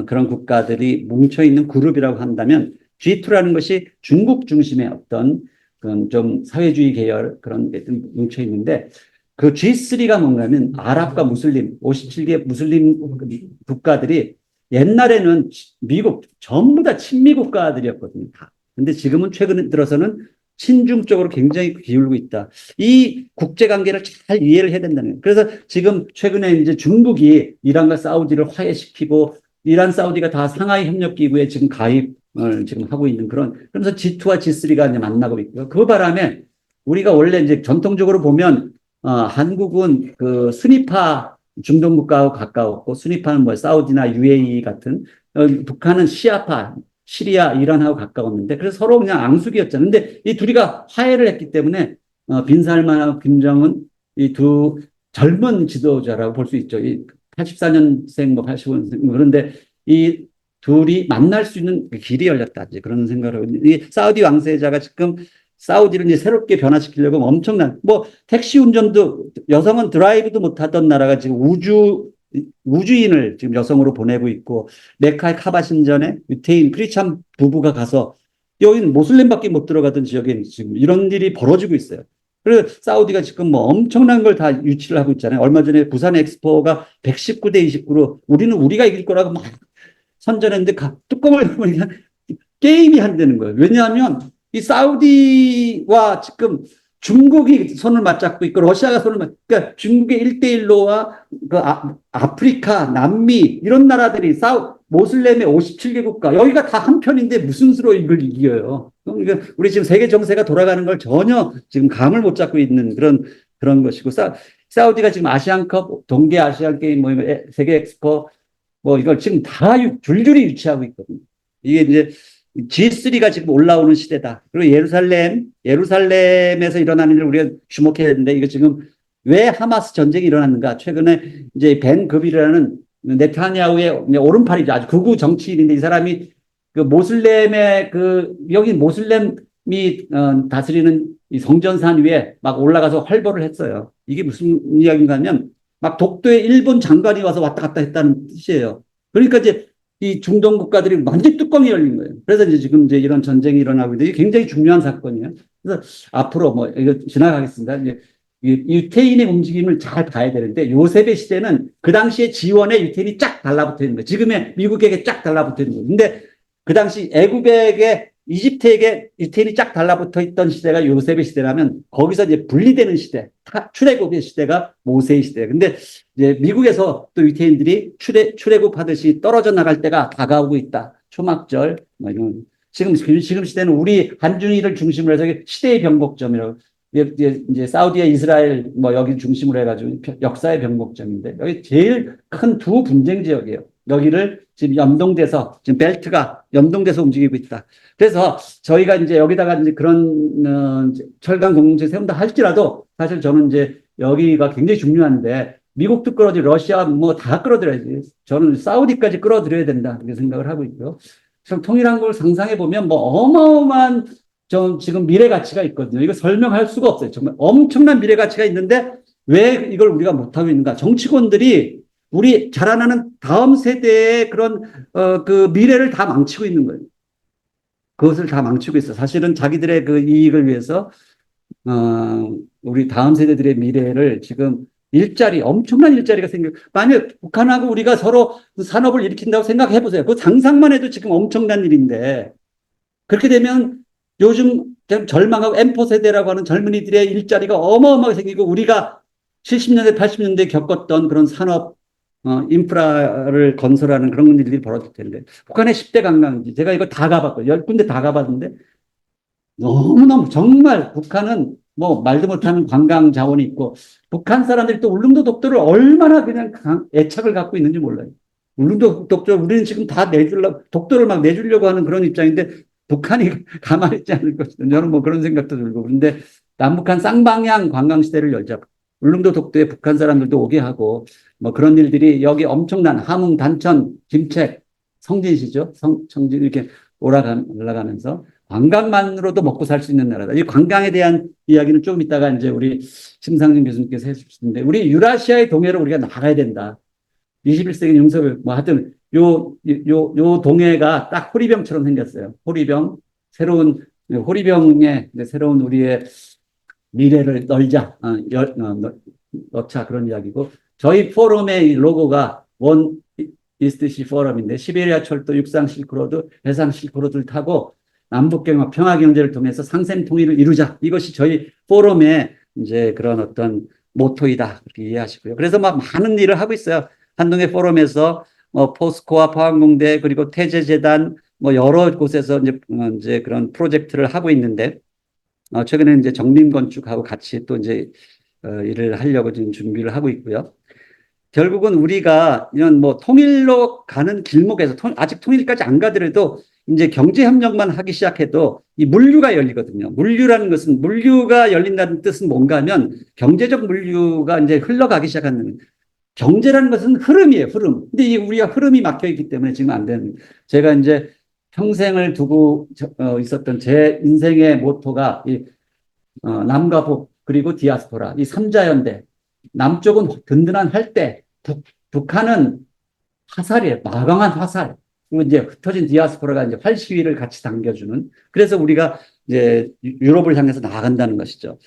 그런 국가들이 뭉쳐 있는 그룹이라고 한다면 G2라는 것이 중국 중심의 어떤 그런 좀 사회주의 계열 그런 게 뭉쳐 있는데 그 G3가 뭔가면 아랍과 무슬림 57개 무슬림 국가들이 옛날에는 미국 전부 다 친미 국가들이었거든요. 다. 근데 지금은 최근 들어서는 친중 쪽으로 굉장히 기울고 있다. 이 국제 관계를 잘 이해를 해야 된다는 거예요. 그래서 지금 최근에 이제 중국이 이란과 사우디를 화해시키고 이란 사우디가 다 상하이 협력 기구에 지금 가입을 지금 하고 있는 그러면서 G2와 G3가 이제 만나고 있고요. 그 바람에 우리가 원래 이제 전통적으로 보면 한국은 그 순위파 중동 국가하고 가까웠고 순위파는 뭐 사우디나 UAE 같은 북한은 시아파 시리아 이란하고 가까웠는데 그래서 서로 그냥 앙숙이었잖아요. 근데 이 둘이가 화해를 했기 때문에 빈살만하고 김정은 이 두 젊은 지도자라고 볼 수 있죠. 이 84년생 뭐 85년생 그런데 이 둘이 만날 수 있는 길이 열렸다. 이제 그런 생각을 하고 이 사우디 왕세자가 지금 사우디를 이제 새롭게 변화시키려고 엄청난 뭐 택시 운전도 여성은 드라이브도 못하던 나라가 지금 우주인을 지금 여성으로 보내고 있고 메카의 카바 신전에 유태인 크리스찬 부부가 가서 여기는 모슬렘밖에 못 들어가던 지역에 지금 이런 일이 벌어지고 있어요. 그리고 사우디가 지금 뭐 엄청난 걸 다 유치를 하고 있잖아요. 얼마 전에 부산 엑스포가 119대 29로 우리가 이길 거라고 막 선전했는데 뚜껑을 보니까 게임이 안 되는 거예요. 왜냐하면 이 사우디와 지금 중국이 손을 맞잡고 있고 러시아가 그러니까 중국의 1대1로와 그 아프리카, 남미 이런 나라들이 모슬렘의 57개 국가 여기가 다 한편인데 무슨 수로 이걸 이겨요. 그러니까 우리 지금 세계 정세가 돌아가는 걸 전혀 지금 감을 못 잡고 있는 그런 것이고 사우디가 지금 아시안컵, 동계 아시안 게임, 뭐 세계 엑스포 뭐 이걸 지금 다 줄줄이 유치하고 있거든요. 이게 이제 G3가 지금 올라오는 시대다. 그리고 예루살렘에서 일어나는 일을 우리가 주목해야 되는데 이거 지금 왜 하마스 전쟁이 일어났는가? 최근에 이제 벤 급이라는 네타냐후의 오른팔이죠. 아주 극우 정치인인데 이 사람이 그 모슬렘의 여기 모슬렘이 다스리는 이 성전산 위에 막 올라가서 활보를 했어요. 이게 무슨 이야기인가 하면 막 독도에 일본 장관이 와서 왔다 갔다 했다는 뜻이에요. 그러니까 이제 이 중동 국가들이 완전 뚜껑이 열린 거예요. 그래서 이제 지금 이제 이런 전쟁이 일어나고 있는데 이게 굉장히 중요한 사건이에요. 그래서 앞으로 뭐 이거 지나가겠습니다. 이제 유태인의 움직임을 잘 봐야 되는데 요셉의 시대는 그 당시에 지원에 유태인이 쫙 달라붙어 있는 거예요. 지금의 미국에게 쫙 달라붙어 있는 거예요. 근데 그 당시 애굽에게 이집트에게 유태인이 쫙 달라붙어 있던 시대가 요셉의 시대라면 거기서 이제 분리되는 시대, 출애굽의 시대가 모세의 시대예요. 근데 이제 미국에서 또 유태인들이 출애굽하듯이 떨어져 나갈 때가 다가오고 있다. 초막절, 뭐 이런. 지금 시대는 우리 한중일을 중심으로 해서 시대의 변곡점이라고. 이제 사우디와 이스라엘 뭐 여기 중심으로 해가지고 역사의 변곡점인데 여기 제일 큰 두 분쟁 지역이에요. 여기를 지금 연동돼서 지금 벨트가 연동돼서 움직이고 있다. 그래서 저희가 이제 여기다가 이제 그런 철강 공동체 세운다 할지라도 사실 저는 이제 여기가 굉장히 중요한데 미국도 끌어들여 러시아 뭐 다 끌어들여야지. 저는 사우디까지 끌어들여야 된다 이렇게 생각을 하고 있고요. 참 통일한 걸 상상해 보면 뭐 어마어마한 지금 미래 가치가 있거든요. 이거 설명할 수가 없어요. 정말 엄청난 미래 가치가 있는데 왜 이걸 우리가 못하고 있는가? 정치권들이 우리 자라나는 다음 세대의 그런 그 미래를 다 망치고 있는 거예요. 그것을 다 망치고 있어. 사실은 자기들의 그 이익을 위해서 우리 다음 세대들의 미래를 지금 엄청난 일자리가 만약 북한하고 우리가 서로 산업을 일으킨다고 생각해 보세요. 그 상상만 해도 지금 엄청난 일인데 그렇게 되면 요즘 절망하고 엠포 세대라고 하는 젊은이들의 일자리가 어마어마하게 생기고 우리가 70년대, 80년대 겪었던 그런 산업 인프라를 건설하는 그런 일들이 벌어질 텐데 북한의 10대 관광지 제가 이거 다 가봤거든요. 10군데 다 가봤는데 너무너무 정말 북한은 뭐 말도 못하는 관광 자원이 있고 북한 사람들이 또 울릉도 독도를 얼마나 그냥 애착을 갖고 있는지 몰라요. 울릉도 독도 우리는 지금 다 내주려고 독도를 막 내주려고 하는 그런 입장인데 북한이 가만히 있지 않을 것이다. 저는 뭐 그런 생각도 들고 그런데 남북한 쌍방향 관광 시대를 열자. 울릉도 독도에 북한 사람들도 오게 하고 뭐 그런 일들이 여기 엄청난 함흥, 단천, 김책, 성진시죠. 성진 이렇게 올라가면서 관광만으로도 먹고 살 수 있는 나라다. 이 관광에 대한 이야기는 조금 이따가 이제 우리 심상정 교수님께서 해주시는데 우리 유라시아의 동해로 우리가 나가야 된다. 21세기 윤석열 뭐 하여튼 요 동해가 딱 호리병처럼 생겼어요. 호리병 새로운 호리병의 새로운 우리의 미래를 널자 넣자 그런 이야기고 저희 포럼의 로고가 원 이스트시 포럼인데 시베리아 철도 육상 실크로드 해상 실크로드를 타고 남북경협 평화 경제를 통해서 상생 통일을 이루자 이것이 저희 포럼의 이제 그런 어떤 모토이다 그렇게 이해하시고요. 그래서 막 많은 일을 하고 있어요. 한동회 포럼에서 포스코와 포항공대 그리고 태제재단 뭐 여러 곳에서 이제 그런 프로젝트를 하고 있는데 최근에 이제 정림건축하고 같이 또 이제 일을 하려고 지금 준비를 하고 있고요. 결국은 우리가 이런 뭐 통일로 가는 길목에서 아직 통일까지 안 가더라도 이제 경제협력만 하기 시작해도 이 물류가 열리거든요. 물류라는 것은 물류가 열린다는 뜻은 뭔가 하면 경제적 물류가 이제 흘러가기 시작하는 경제라는 것은 흐름이에요, 흐름. 근데 우리가 흐름이 막혀 있기 때문에 지금 안 되는. 제가 이제 평생을 두고 있었던 제 인생의 모토가 남과 북 그리고 디아스포라 이 삼자연대. 남쪽은 든든한 할대, 북한은 화살이에요. 마강한 화살. 그리고 이제 흩어진 디아스포라가 이제 활시위를 같이 당겨주는. 그래서 우리가 이제 유럽을 향해서 나아간다는 것이죠.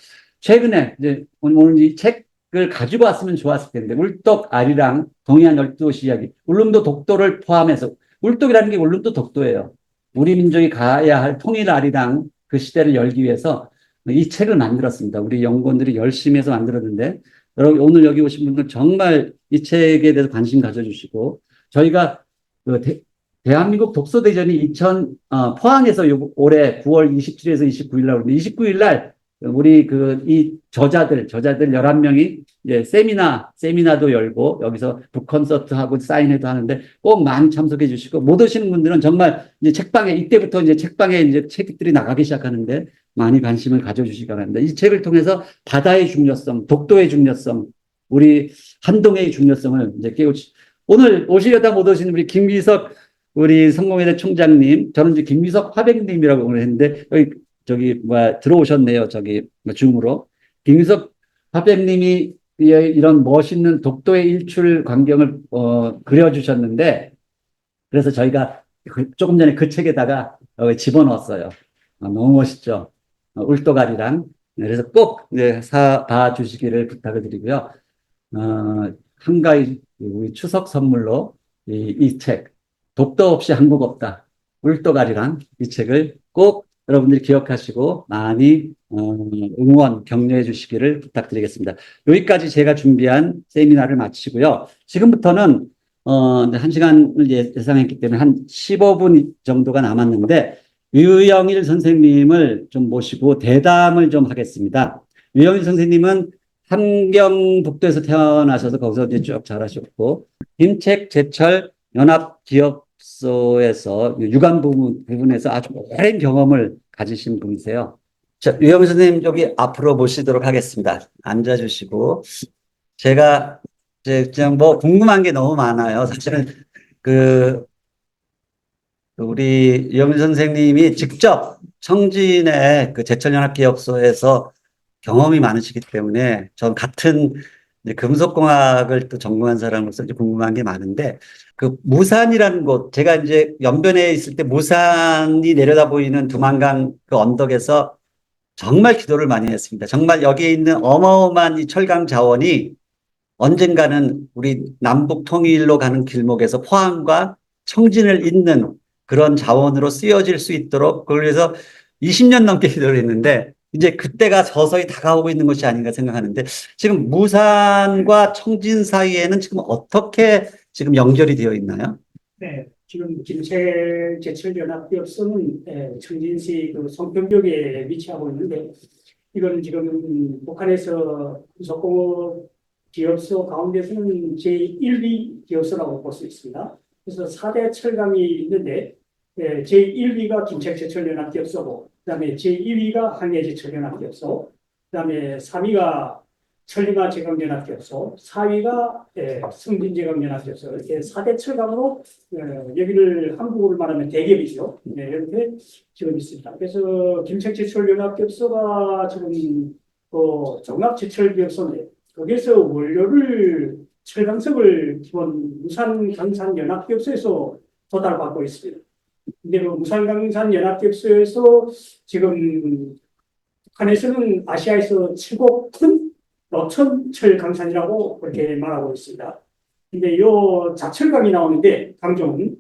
최근에 이제 오늘 이 책을 가지고 왔으면 좋았을 텐데 울독 아리랑 동해안 12도시 이야기. 울릉도 독도를 포함해서 울독이라는 게 울릉도 독도예요. 우리 민족이 가야 할 통일 아리랑 그 시대를 열기 위해서 이 책을 만들었습니다. 우리 연구원들이 열심히 해서 만들었는데 여러분 오늘 여기 오신 분들 정말 이 책에 대해서 관심 가져주시고 저희가 그 대한민국 독서대전이 포항에서 올해 9월 27일에서 29일 날 오는데 29일 날 우리 이 저자들 11명이 이제 세미나도 열고 여기서 북콘서트 하고 사인회도 하는데 꼭 많이 참석해 주시고 못 오시는 분들은 정말 이제 책방에 이때부터 이제 책방에 이제 책들이 나가기 시작하는데 많이 관심을 가져주시기 바랍니다. 이 책을 통해서 바다의 중요성, 독도의 중요성, 우리 한동해의 중요성을 이제 깨우치. 오늘 오시려다 못 오신 우리 김미석 우리 성공회대 총장님, 저는 이제 김미석 화백님이라고 오늘 했는데 여기 들어오셨네요. 저기 줌으로 김미석 화백님이 이런 멋있는 독도의 일출 광경을 그려주셨는데 그래서 저희가 조금 전에 그 책에다가 집어넣었어요. 너무 멋있죠. 울도가리랑 그래서 꼭 봐주시기를 부탁을 드리고요. 한가위 우리 추석 선물로 이 책 독도 없이 한국 없다. 울도가리랑 이 책을 꼭 여러분들이 기억하시고 많이 응원 격려해 주시기를 부탁드리겠습니다. 여기까지 제가 준비한 세미나를 마치고요. 지금부터는 한 시간을 예상했기 때문에 한 15분 정도가 남았는데 유영일 선생님을 좀 모시고 대담을 좀 하겠습니다. 유영일 선생님은 함경북도에서 태어나셔서 거기서 이제 쭉 자라셨고 김책 제철 연합기업소에서 유관부문에서 아주 오랜 경험을 가지신 분이세요. 자, 유영일 선생님 여기 앞으로 모시도록 하겠습니다. 앉아주시고 제가 이제 그냥 뭐 궁금한 게 너무 많아요. 사실은 우리 유영일 선생님이 직접 청진의 제철연합기업소에서 경험이 많으시기 때문에 전 같은 금속공학을 또 전공한 사람으로서 이제 궁금한 게 많은데 무산이라는 곳 제가 이제 연변에 있을 때 무산이 내려다 보이는 두만강 그 언덕에서 정말 기도를 많이 했습니다. 정말 여기에 있는 어마어마한 이 철강 자원이 언젠가는 우리 남북 통일로 가는 길목에서 포항과 청진을 잇는 그런 자원으로 쓰여질 수 있도록 그래서 20년 넘게 기도를 했는데 이제 그때가 서서히 다가오고 있는 것이 아닌가 생각하는데 지금 무산과 청진 사이에는 지금 어떻게 지금 연결이 되어 있나요? 네, 지금 김제철연합기업소는 청진시 그 송평역에 위치하고 있는데 이거는 지금 북한에서 구석공업 기업소 가운데서는 제1위 기업소라고 볼 수 있습니다. 그래서 4대 철강이 있는데 제1위가 김책제철연합기업소고 그다음에 제2위가 항해제철연합기업소 그다음에 3위가 천리마제강연합기업소, 4위가 성진제강연합기업소 이렇게 4대 철강으로 여기를 한국으로 말하면 대기업이죠. 이렇게 지금 있습니다. 그래서 김책제철연합기업소가 지금 종합제철기업소인데 거기에서 원료를 철강석을 기본 무산강산연합기업소에서 도달받고 있습니다. 근데 그 무산강산연합기업소에서 지금 북한에서는 아시아에서 최고 큰 노천철 강산이라고 그렇게 말하고 있습니다. 근데 이 자철강이 나오는데 강정은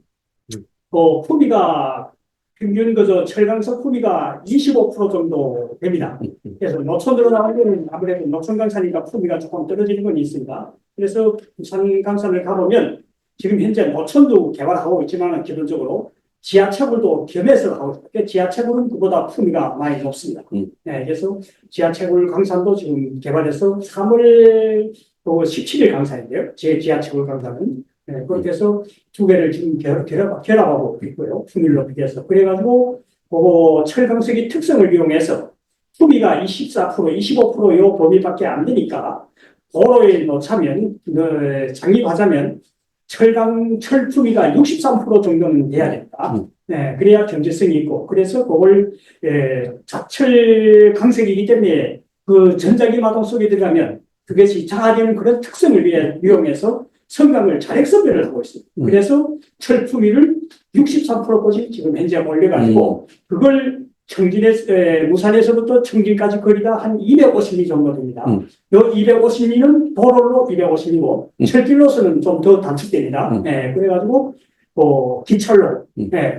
품위가 평균 그저 철강석 품위가 25% 정도 됩니다. 그래서 노천으로 나오면 아무래도 노천강산이니까 품위가 조금 떨어지는 건 있습니다. 그래서 부산강산을 가보면 지금 현재 노천도 개발하고 있지만 기본적으로 지하채굴도 겸해서 하고 있습니다. 지하채굴은 그보다 품위가 많이 높습니다. 그래서 지하채굴 강산도 지금 개발해서 3월 17일 강산인데요. 제 지하채굴 강산은 그렇게 해서 두 개를 지금 결합하고 있고요. 품위를 높이기 위해서. 그래가지고 그거 철강석의 특성을 이용해서 품위가 24%, 25%요 범위밖에 안 되니까 도로에 놓자면 장입하자면 철 품위가 63% 정도는 돼야 된다. 그래야 경제성이 있고, 그래서 그걸 자철 강석이기 때문에 그 전자기 마동 속에 들어가면 그것이 자화되는 그런 특성을 이용해서 성강을 자력 선별을 하고 있습니다. 그래서 철 품위를 63%까지 지금 현재 올려가지고 그걸 무산에서부터 청진까지 거리가 한 250리 정도 됩니다. 이 250리는 도로로 250리고 철길로서는 좀 더 단축됩니다. 그래가지고 기철로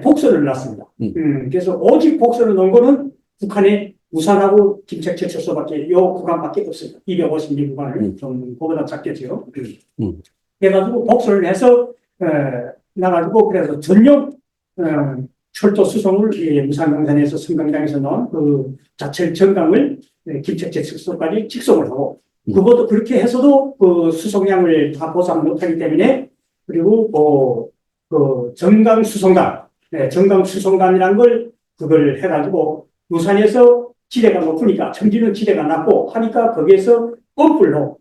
복선을 놨습니다. 그래서 오직 복선을 놓은 거는 북한의 무산하고 김책제철소밖에 이 구간밖에 없습니다. 250리 구간을 좀 그보다 작겠죠. 그래가지고 복선을 해서 나가지고 그래서 전용 철도 수송을 무산강산에서 성강장에서 나온 그 자철 정강을 김책제철소까지 직송을 하고 그것도 그렇게 해서도 그 수송량을 다 보상 못하기 때문에 그리고 그 정강 수송관, 정강 수송관이라는 걸 그걸 해가지고 무산에서 지대가 높으니까 청진은 지대가 낮고 하니까 거기에서 펌플로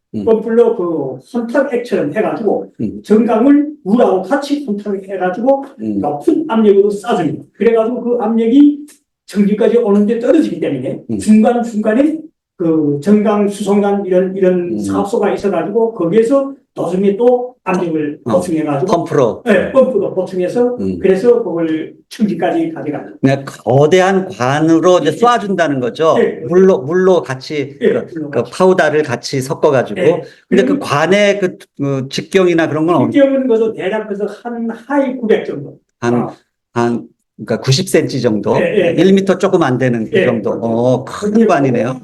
그 혼탁액처럼 해가지고 정강을 물하고 같이 혼탁해가지고 높은 압력으로 쏴줍니다. 그래가지고 그 압력이 청진까지 오는데 떨어지기 때문에 중간중간에 그 정강 수송관 이런 사업소가 있어가지고 거기에서 도중에 또 압력을 보충해가지고 펌프로 펌프도 보충해서 그래서 그걸 청지까지 가져가는 그냥 거대한 관으로 이제 쏴준다는 거죠. 물로 같이 그 파우더를 같이 섞어가지고. 근데 그 관의 그 직경이나 그런 건 직경은 그래서 대략 그래서 한 하이 900 정도. 그러니까 90cm 정도, 1m 조금 안 되는 그 정도. 큰 관이네요.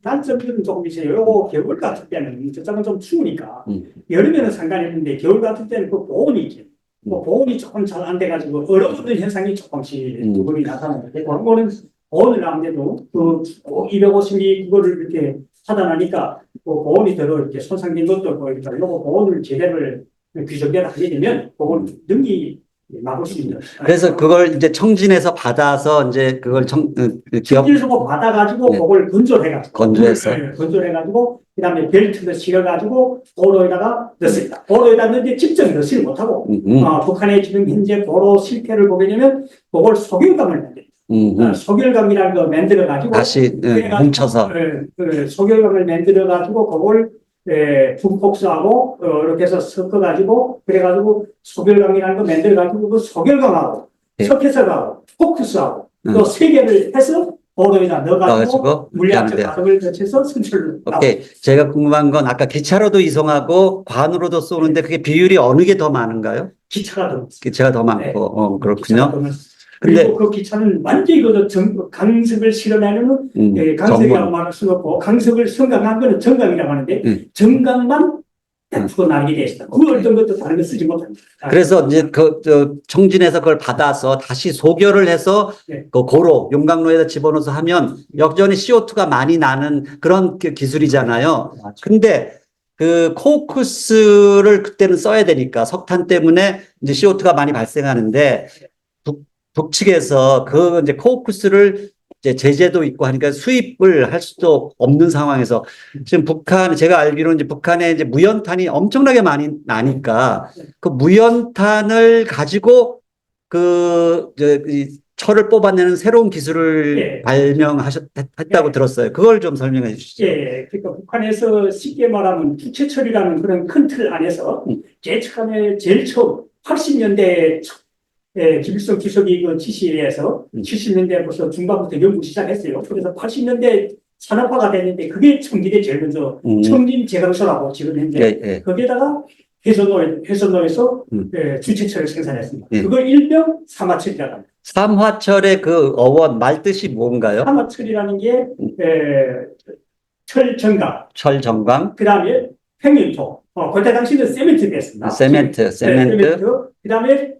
단점은 조금 있어요. 요거 겨울 같은 때는 저쪽은 좀 추우니까 여름에는 상관이 없는데 겨울 같은 때는 그 보온이 있죠. 보온이 조금 잘 안 돼가지고 얼어붙는 현상이 조금씩 부분이 나타나는데 그런 거는 보온을 안 돼도 그 250리 그거를 이렇게 하다나니까 그 보온이 더러 이렇게 손상된 것도 보이니까 요거 보온을 제대로 규정대로 하게 되면 그걸 능히 막을 수 있는. 그래서 그걸 이제 청진에서 받아서 이제 그걸 청진에서 받아가지고 그걸 건조해가지고 그다음에 벨트를 실어가지고 도로에다가 넣습니다. 도로에다 넣는데 직접 넣지를 못하고 북한의 지금 현재 도로 실태를 보게 되면 그걸 소결감을 만듭니다. 소결감이라는 거 만들어가지고 다시 뭉쳐서 소결감을 만들어가지고 그걸 분폭수하고 이렇게 해서 섞어가지고 그래가지고 소결감이라는 거 만들어가지고 그 소결감하고 석회석하고 포크스하고 또 세 개를 해서 도로에다 넣어가지고 물리학적 과정을 거쳐서 선출을 오케이. 제가 궁금한 건 아까 기차로도 이송하고 관으로도 쏘는데 그게 비율이 어느 게 더 많은가요? 기차가 더 많고 그렇군요. 그리고 그 기차는 완전히 강석을 실어내는 강석이라고 말할 수는 없고 강석을 성강한 거는 정강이라고 하는데 정강만 100% 나게 되어 있습니다. 그 어떤 것도 다른 거 쓰지 못합니다. 그래서 이제 청진에서 그걸 받아서 다시 소결을 해서 네. 그 고로 용광로에다 집어넣어서 하면 여전히 CO2가 많이 나는 그런 기술이잖아요. 근데 그 코크스를 그때는 써야 되니까 석탄 때문에 이제 CO2가 많이 발생하는데 북측에서 그 이제 코크스를 이제 제재도 있고 하니까 수입을 할 수도 없는 상황에서 지금 제가 알기로는 이제 북한에 이제 무연탄이 엄청나게 많이 나니까 그 무연탄을 가지고 이 철을 뽑아내는 새로운 기술을 예. 발명했다고 예. 들었어요. 그걸 좀 설명해 주시죠. 예, 그러니까 북한에서 쉽게 말하면 주체철이라는 그런 큰 틀 안에서 제일 처음 80년대 김일성 주석이 그 지시해서 70년대부터 중반부터 연구 시작했어요. 그래서 80년대 산업화가 됐는데 그게 청진의 제일 먼저 청진 제강소라고 지금 현재 예, 예. 거기에다가 회선로에서 주체철을 생산했습니다. 예. 그걸 일명 삼화철이라고 합니다. 삼화철의 그 어원 말뜻이 뭔가요? 삼화철이라는 게 철정강, 철정광, 그다음에 평균토. 그때 당시는 세멘트 됐습니다. 세멘트. 그다음에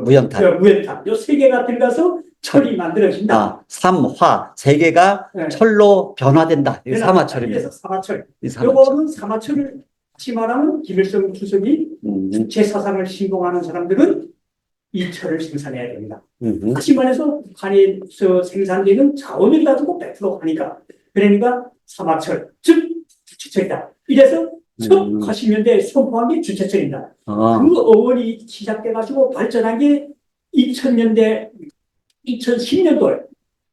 무연탄. 무연탄. 요 세 개가 들어가서 철이 만들어진다. 삼화 세 개가 네. 철로 변화된다. 이 삼화철입니다. 그래서 삼화철. 이 삼화철. 요거는 삼화철을 다시 말하면 김일성 주석이 주체 사상을 신봉하는 사람들은 이 철을 생산해야 됩니다. 다시 말해서 북한에서 생산되는 자원을 가지고 100% 하니까 그러니까 삼화철, 즉 주체철이다. 이래서 처음 80년대에 선포한 게 주체철이다. 그 어원이 시작돼가지고 발전한 게 2000년대, 2010년도에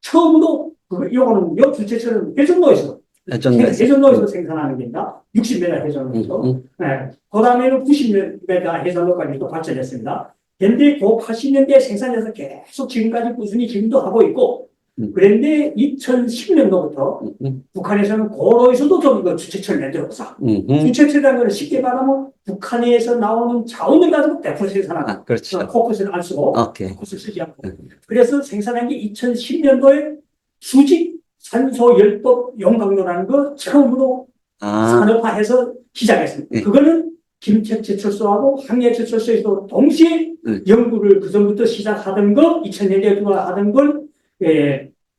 처음으로 요거는 요 주체철은 회전로에서 생산하는 겁니다. 60m 회전로에서. 네. 그 다음에는 90m 회전로까지 또 발전했습니다. 그런데 그 80년대 생산해서 계속 지금까지 꾸준히 지금도 하고 있고, 그런데 2010년도부터 북한에서는 고로에서도 좀 이거 주체철 만들어보자. 주체철이라는 건 쉽게 말하면 북한에서 나오는 자원을 가지고 100% 생산하는. 그렇죠. 코크스를 안 쓰고, 오케이. 코크스 쓰지 않고. 그래서 생산한 게 2010년도에 수직 산소열법 용광로라는 거 처음으로 산업화해서 시작했습니다. 그거는 김책제철소하고 항해제철소에서 동시에 연구를 그 전부터 시작하던 거, 2000년대에 하던 걸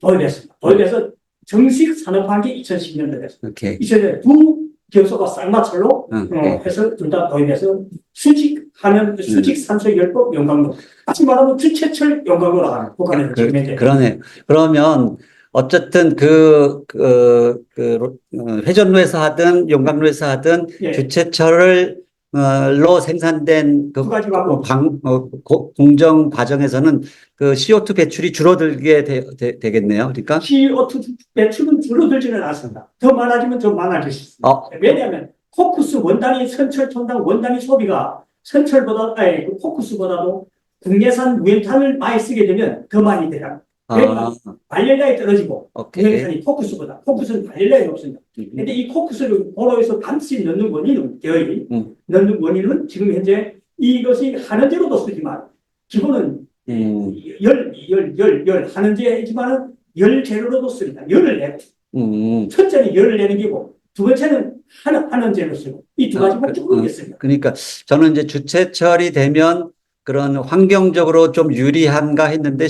도입했습니다. 도입해서 정식 산업화한 게 2010년도에 됐습니다. 2000년대 두 기업소가 쌍마철로 해서 둘 다 도입해서 수직 산소열법 용광로. 다시 말하면 주체철 용광로라고 하는 북한에서 지금 현재. 그러네. 그러면 어쨌든 회전로에서 하든 용광로에서 하든 주체철을 로 생산된 공정 과정에서는 그 CO2 배출이 줄어들게 되겠네요. 그러니까 CO2 배출은 줄어들지는 않습니다. 더 많아지면 더 많아질 수 있습니다. 왜냐하면 코크스 원단위 선철톤당 원단위 소비가 코크스보다도 국내산 무연탄을 많이 쓰게 되면 더 많이 돼요. 그러니까 발열량이 떨어지고 무연탄이 코크스는 발열량이 없습니다. 근데 이 코크스를 고로에서 단순히 넣는 원인은 넣는 원인은 지금 현재 이것이 한원재로도 쓰지만 기본은 한원재이지만 열 재료로도 씁니다. 열을 내고 첫째는 열을 내는 게고 두 번째는 한원재로 쓰고 이 두 가지 목적으로 있습니다. 그러니까 저는 이제 주체철이 되면 그런 환경적으로 좀 유리한가 했는데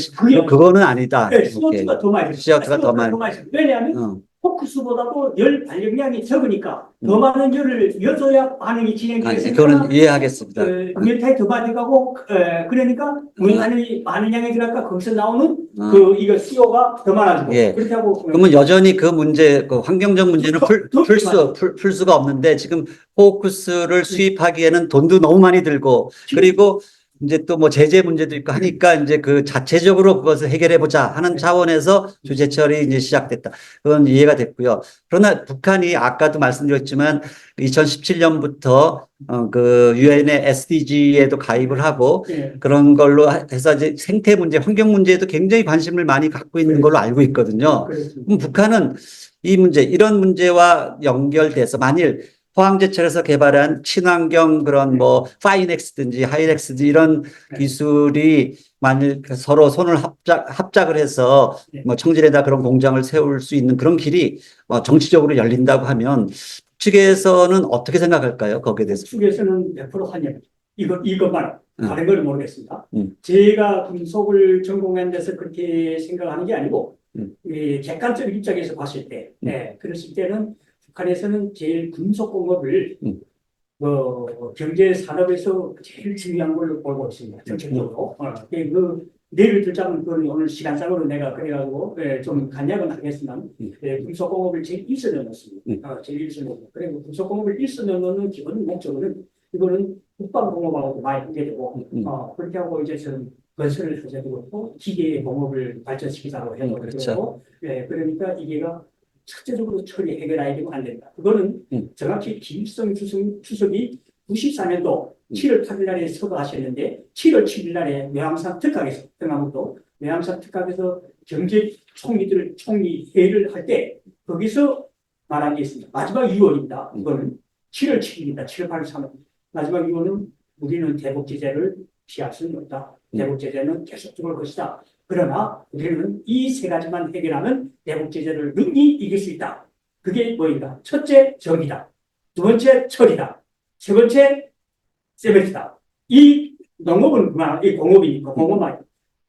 그거는 아니다. 네, CO2가 더 많이 CO2가 더 많이. 왜냐하면 코크스보다도 열 발령량이 적으니까 더 많은 열을 여줘야 반응이 진행되니까 그거는 이해하겠습니다. 무연탄이 더 많이 가고 그러니까 무연탄이 많은 양이 들어가니까 거기서 나오는 이거 CO가 더 많아지고 그렇게 하고 그러면 여전히 그 문제, 그 환경적 문제는 풀 수가 없는데 지금 코크스를 수입하기에는 돈도 너무 많이 들고 그리고 이제 또 뭐 제재 문제도 있고 하니까 이제 그 자체적으로 그것을 해결해 보자 하는 차원에서 주체철이 이제 시작됐다. 그건 이해가 됐고요. 그러나 북한이 아까도 말씀드렸지만 2017년부터 그 유엔의 SDG에도 가입을 하고 그런 걸로 해서 이제 생태 문제, 환경 문제에도 굉장히 관심을 많이 갖고 있는 걸로 알고 있거든요. 그럼 북한은 이 문제, 이런 문제와 연결돼서 만일 포항제철에서 개발한 친환경 그런 뭐 파이넥스든지 하이넥스든지 이런 네. 기술이 만일 서로 손을 합작을 해서 네. 뭐 청진에다 그런 공장을 세울 수 있는 그런 길이 정치적으로 열린다고 하면 측에서는 어떻게 생각할까요? 거기에 대해서. 쪽에서는 100% 환영. 이것만 다른 걸 모르겠습니다. 음. 제가 금속을 전공한 데서 그렇게 생각하는 게 아니고 이 객관적 입장에서 봤을 때, 그랬을 때는 북한에서는 제일 금속 공업을 경제 산업에서 제일 중요한 걸로 보고 있습니다. 전체적으로. 예를 들자면 오늘 시간상으로 내가 그래가지고 좀 간략은 하겠지만 금속공업을 제일 1선에 넣었습니다. 제일 1선에 넣고 그리고 금속공업을 1선에 넣는 기본 목적은 이거는 국방공업하고 많이 연계되고 그렇게 하고 이제 저는 건설을 하게 되고 기계 공업을 발전시키자고 해서 그렇죠. 그러니까 이게가 첫째적으로 처리 해결해야 안 된다. 그거는 정확히 김일성 주석이 94년도 7월 8일 날에 서거하셨는데 7월 7일 날에 외항산 특각에서 등하고도 외항산 특각에서 경제 총리 회의를 할 때 거기서 말한 게 있습니다. 마지막 유언입니다. 이거는 7월 7일입니다. 7월 8일 3일 마지막 유언은 우리는 대북 제재를 피할 수는 없다. 대북 제재는 계속적으로 것이다. 그러나 우리는 이 세 가지만 해결하면 대북 제재를 능히 이길 수 있다. 그게 뭐인가? 첫째, 정의다. 두 번째, 철이다. 세 번째, 세븐이다. 이 농업은 그만, 이 공업이니까, 공업만.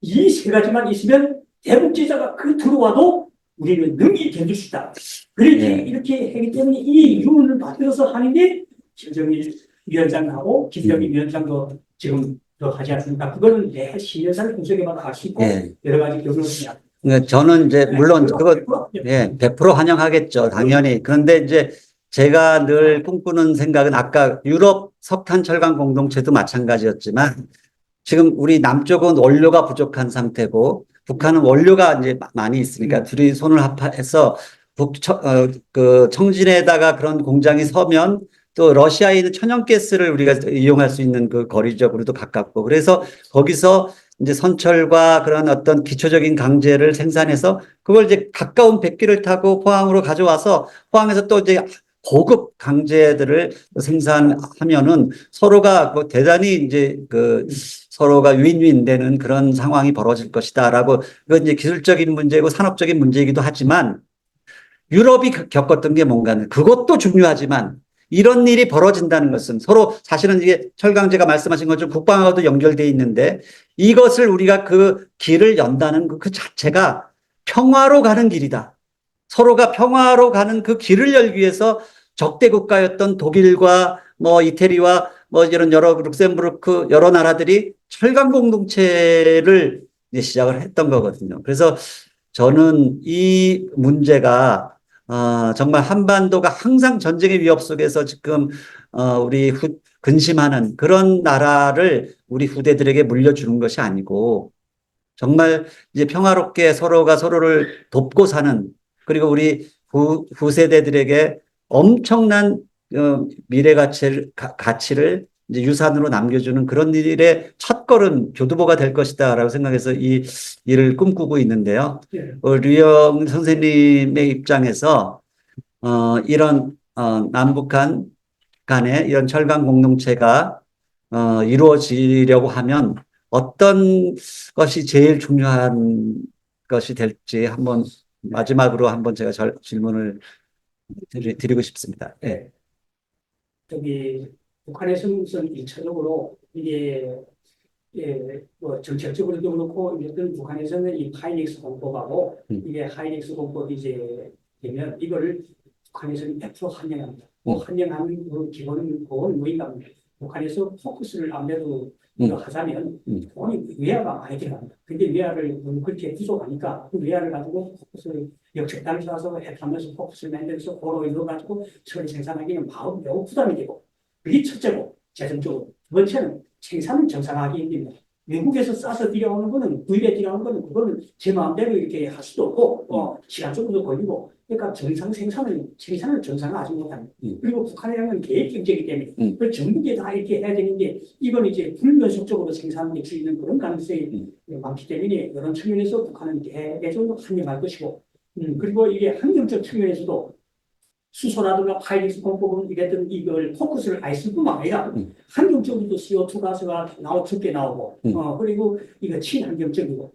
이 세 가지만 있으면 대북 제재가 들어와도 우리는 능히 견딜 수 있다. 그렇게 이렇게 하기 때문에 이 유언을 받들어서 하는 게 김정일 위원장하고 김정일 위원장도 지금 더 하지 않습니까? 그거는 내 신년사를 분석해봐도 알 수 있고 여러 가지 경험을 저는 이제 물론 그거 100% 환영하겠죠. 당연히. 그런데 이제 제가 늘 꿈꾸는 생각은 아까 유럽 석탄 철강 공동체도 마찬가지였지만 지금 우리 남쪽은 원료가 부족한 상태고 북한은 원료가 이제 많이 있으니까 둘이 손을 합해서 그 청진에다가 그런 공장이 서면 또 러시아에 있는 천연가스를 우리가 이용할 수 있는 그 거리적으로도 가깝고 그래서 거기서 이제 선철과 그런 어떤 기초적인 강제를 생산해서 그걸 이제 가까운 백기를 타고 포항으로 가져와서 포항에서 또 이제 고급 강제들을 생산하면은 서로가 뭐 대단히 이제 서로가 윈윈 되는 그런 상황이 벌어질 것이다라고 그건 이제 기술적인 문제고 산업적인 문제이기도 하지만 유럽이 겪었던 게 뭔가 그것도 중요하지만 이런 일이 벌어진다는 것은 서로 사실은 이게 철강제가 말씀하신 것처럼 국방하고도 연결돼 있는데 이것을 우리가 그 길을 연다는 그 자체가 평화로 가는 길이다. 서로가 평화로 가는 그 길을 열기 위해서 적대 국가였던 독일과 뭐 이태리와 뭐 이런 여러 룩셈부르크 여러 나라들이 철강 공동체를 이제 시작을 했던 거거든요. 그래서 저는 이 문제가 정말 한반도가 항상 전쟁의 위협 속에서 지금 우리 근심하는 그런 나라를 우리 후대들에게 물려주는 것이 아니고 정말 이제 평화롭게 서로가 서로를 돕고 사는 그리고 우리 후세대들에게 엄청난 미래 가치를 이제 유산으로 남겨주는 그런 일의 첫걸음 교두보가 될 것이다라고 생각해서 이 일을 꿈꾸고 있는데요. 류영 선생님의 입장에서 이런 남북한 간의 이런 철강 공동체가 이루어지려고 하면 어떤 것이 제일 중요한 것이 될지 한번 마지막으로 한번 제가 질문을 드리고 싶습니다. 네. 북한에서는 우선 1차적으로 이게 뭐 정책적으로도 그렇고 어쨌든 북한에서는 이 하이닉스 공법하고 이게 하이닉스 공법이 이제 되면 이거를 북한에서는 100% 환영합니다. 환영하는 그 기본 뭐인가 북한에서 포커스를 아무래도 하자면 돈이 외화가 많이 들어갑니다. 근데 외화를 그렇게 부족하니까 그 외화를 가지고 포커스를 역sek당에 와서 해하면서 포커스를 만들어서 고로 이루어가지고 처리 생산하기는 매우 부담이 되고 그게 첫째고 재정적으로 두 번째는 생산을 정상화하기 힘듭니다. 외국에서 싸서 들여오는 거는 구입에 들여오는 거는 그거는 제 마음대로 이렇게 할 수도 없고 시간적으로도 걸리고 그러니까 생산을 정상화하지 못합니다. 그리고 북한이라는 계획 경제이기 때문에 그 전국에 다 이렇게 해야 되는데 이건 이제 불면속적으로 생산될 수 있는 그런 가능성이 많기 때문에 이런 측면에서 북한은 대대적으로 환영할 것이고 그리고 이게 환경적 측면에서도 수소라든가 파이릭스 공법은 이랬던 이걸 포커스를 아예 쓸 뿐만 아니라 환경적으로도 CO2 가스가 적게 나오고 그리고 이거 친환경적이고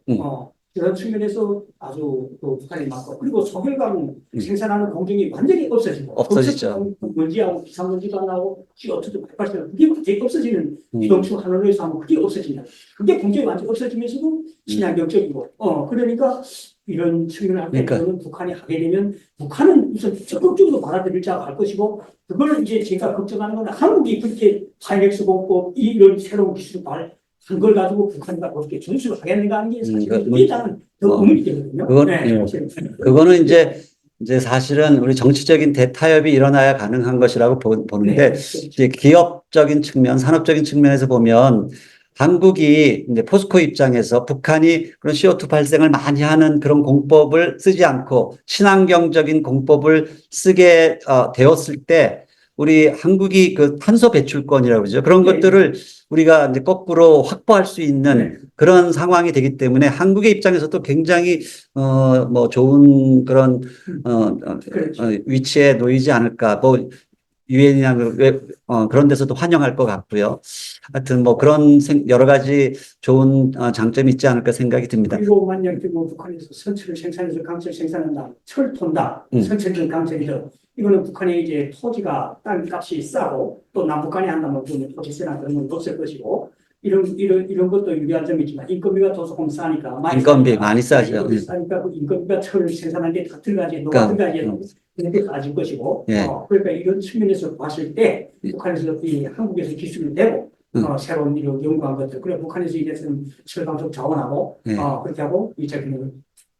그런 측면에서 아주 또 북한이 많고 그리고 소멸가공 생산하는 공정이 완전히 없어지죠. 먼지하고 기상먼지가 나오고 CO2도 발발되고 그게 완전히 없어지는 기동축 하늘에서 하면 그게 없어진다. 그게 공정이 완전히 없어지면서도 친환경적이고 그러니까 이런 측면을 할 때는 북한이 하게 되면 북한은 우선 적극적으로 받아들일자고 할 것이고 그걸 이제 제가 걱정하는 건 한국이 그렇게 파이렉스 공법 이런 새로운 기술을 한 걸 가지고 북한과 어떻게 준수를 하겠는가 하는 게 사실 일단은 더 의문이 되거든요. 그거는 이제 사실은 우리 정치적인 대타협이 일어나야 가능한 것이라고 보는데 이제 기업적인 측면, 산업적인 측면에서 보면 한국이 이제 포스코 입장에서 북한이 그런 CO2 발생을 많이 하는 그런 공법을 쓰지 않고 친환경적인 공법을 쓰게 되었을 때 우리 한국이 그 탄소 배출권이라고 그러죠. 그런 것들을 우리가 이제 거꾸로 확보할 수 있는 그런 상황이 되기 때문에 한국의 입장에서도 굉장히 뭐 좋은 그런 위치에 놓이지 않을까. 뭐 유엔이나 그런 데서도 환영할 것 같고요. 하여튼 뭐 그런 여러 가지 좋은 장점이 있지 않을까 생각이 듭니다. 그리고 만약 북한에서 선철을 생산해서 강철 생산한다, 철 톤다, 선철은 강철이다. 이거는 북한의 이제 토지가 땅값이 싸고 또 남북한이 한다면 토지세나 그런 건 없을 것이고 이런 것도 유리한 점이 있지만 인건비가 더 조금 싸니까 인건비 많이 싸죠. 인건비 싸니까 그 인건비가 철을 생산하는 데 다 들어가지 노가 들어가지 이런 게 빠질 것이고 그러니까 이런 측면에서 봤을 때 북한에서 이 한국에서 기술을 내고 새로운 이런 연구한 것들 그래 북한에서 이제는 철강적 자원하고 그렇게 하고 이제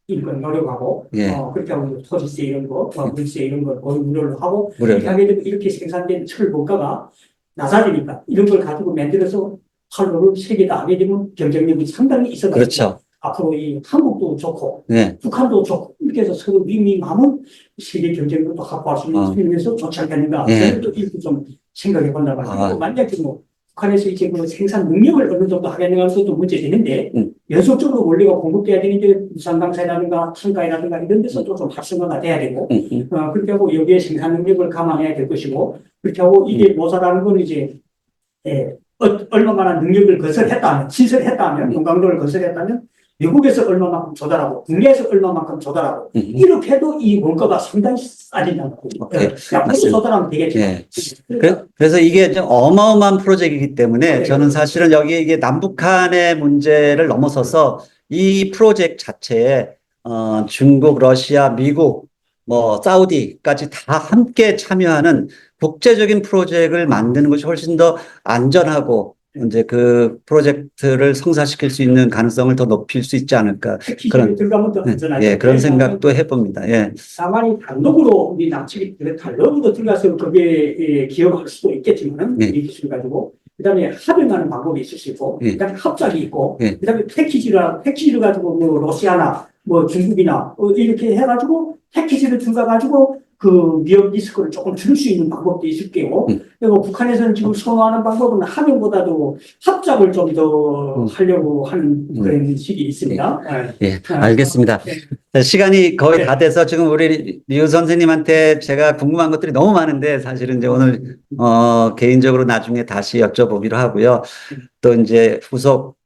인권 노력하고 그렇게 하고 토지세 이런 거, 물세 이런 걸 거의 무료로 하고 이렇게 하게 되면 이렇게 생산된 철 원가가 낮아지니까 이런 걸 가지고 만들어서 팔로를 세계다 하게 되면 경쟁력이 상당히 있어가지고 그렇죠. 앞으로 이 한국도 좋고 북한도 좋고 이렇게 해서 서로 윈윈하면 세계 경쟁력도 확보할 수 있는 측면에서 좋지 않겠는가 저는 또 이렇게 좀 생각해 본다고 하고 만약에 뭐 북한에서 이제 그 생산 능력을 어느 정도 하겠는가 하는 것도 문제되는데 연속적으로 원료가 공급돼야 되는데 무산강사라든가 탄가이라든가 이런 데서도 좀 활성화가 돼야 되고 그렇게 하고 여기에 생산 능력을 감안해야 될 것이고 그렇게 하고 이게 모자라는 건 이제 얼마나 능력을 건설했다면 신설했다면 용광로를 건설했다면 미국에서 얼마만큼 조달하고 국내에서 얼마만큼 조달하고 이렇게 해도 이 원가가 상당히 싸진다는 거예요. 약간 조달하면 되겠죠. 그래서 이게 좀 어마어마한 프로젝트이기 때문에 저는 사실은 여기 이게 남북한의 문제를 넘어서서 이 프로젝트 자체에 중국, 러시아, 미국, 뭐 사우디까지 다 함께 참여하는 국제적인 프로젝트를 만드는 것이 훨씬 더 안전하고 이제 그 프로젝트를 성사시킬 수 있는 가능성을 더 높일 수 있지 않을까 그런 그런 생각도 해봅니다. 다만 단독으로 우리 남측이 단독으로 들어가서 거기에 기여할 수도 있겠지만 이 기술 가지고 그다음에 합병하는 방법이 있을 수 있고 그다음에 합작이 있고 그다음에 패키지를 가지고 뭐 러시아나 뭐 중국이나 이렇게 해가지고 패키지를 들어가가지고 그 위험 리스크를 조금 줄일 수 있는 방법도 있을 게요. 그리고 북한에서는 지금 선호하는 방법은 합병보다도 합작을 좀 더 하려고 하는 그런 식이 있습니다. 알겠습니다. 시간이 거의 다 돼서 지금 우리 류 선생님한테 제가 궁금한 것들이 너무 많은데 사실은 이제 오늘 개인적으로 나중에 다시 여쭤보기로 하고요. 또 이제 후속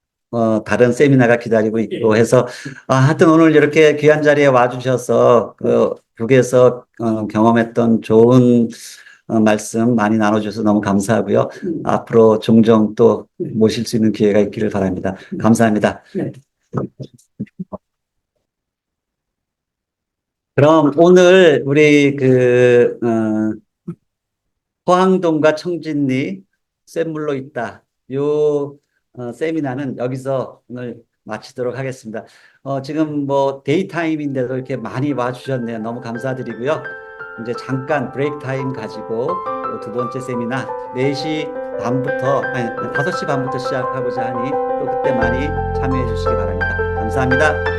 다른 세미나가 기다리고 있고 해서 하여튼 오늘 이렇게 귀한 자리에 와주셔서 북에서 경험했던 좋은 말씀 많이 나눠주셔서 너무 감사하고요. 앞으로 종종 또 모실 수 있는 기회가 있기를 바랍니다. 감사합니다. 그럼 오늘 우리 포항동과 청진리 샘물로 있다. 요 세미나는 여기서 오늘 마치도록 하겠습니다. 지금 뭐 데이타임인데도 이렇게 많이 와주셨네요. 너무 감사드리고요. 이제 잠깐 브레이크 타임 가지고 두 번째 세미나 4시 반부터, 아니 5시 반부터 시작하고자 하니 또 그때 많이 참여해 주시기 바랍니다. 감사합니다.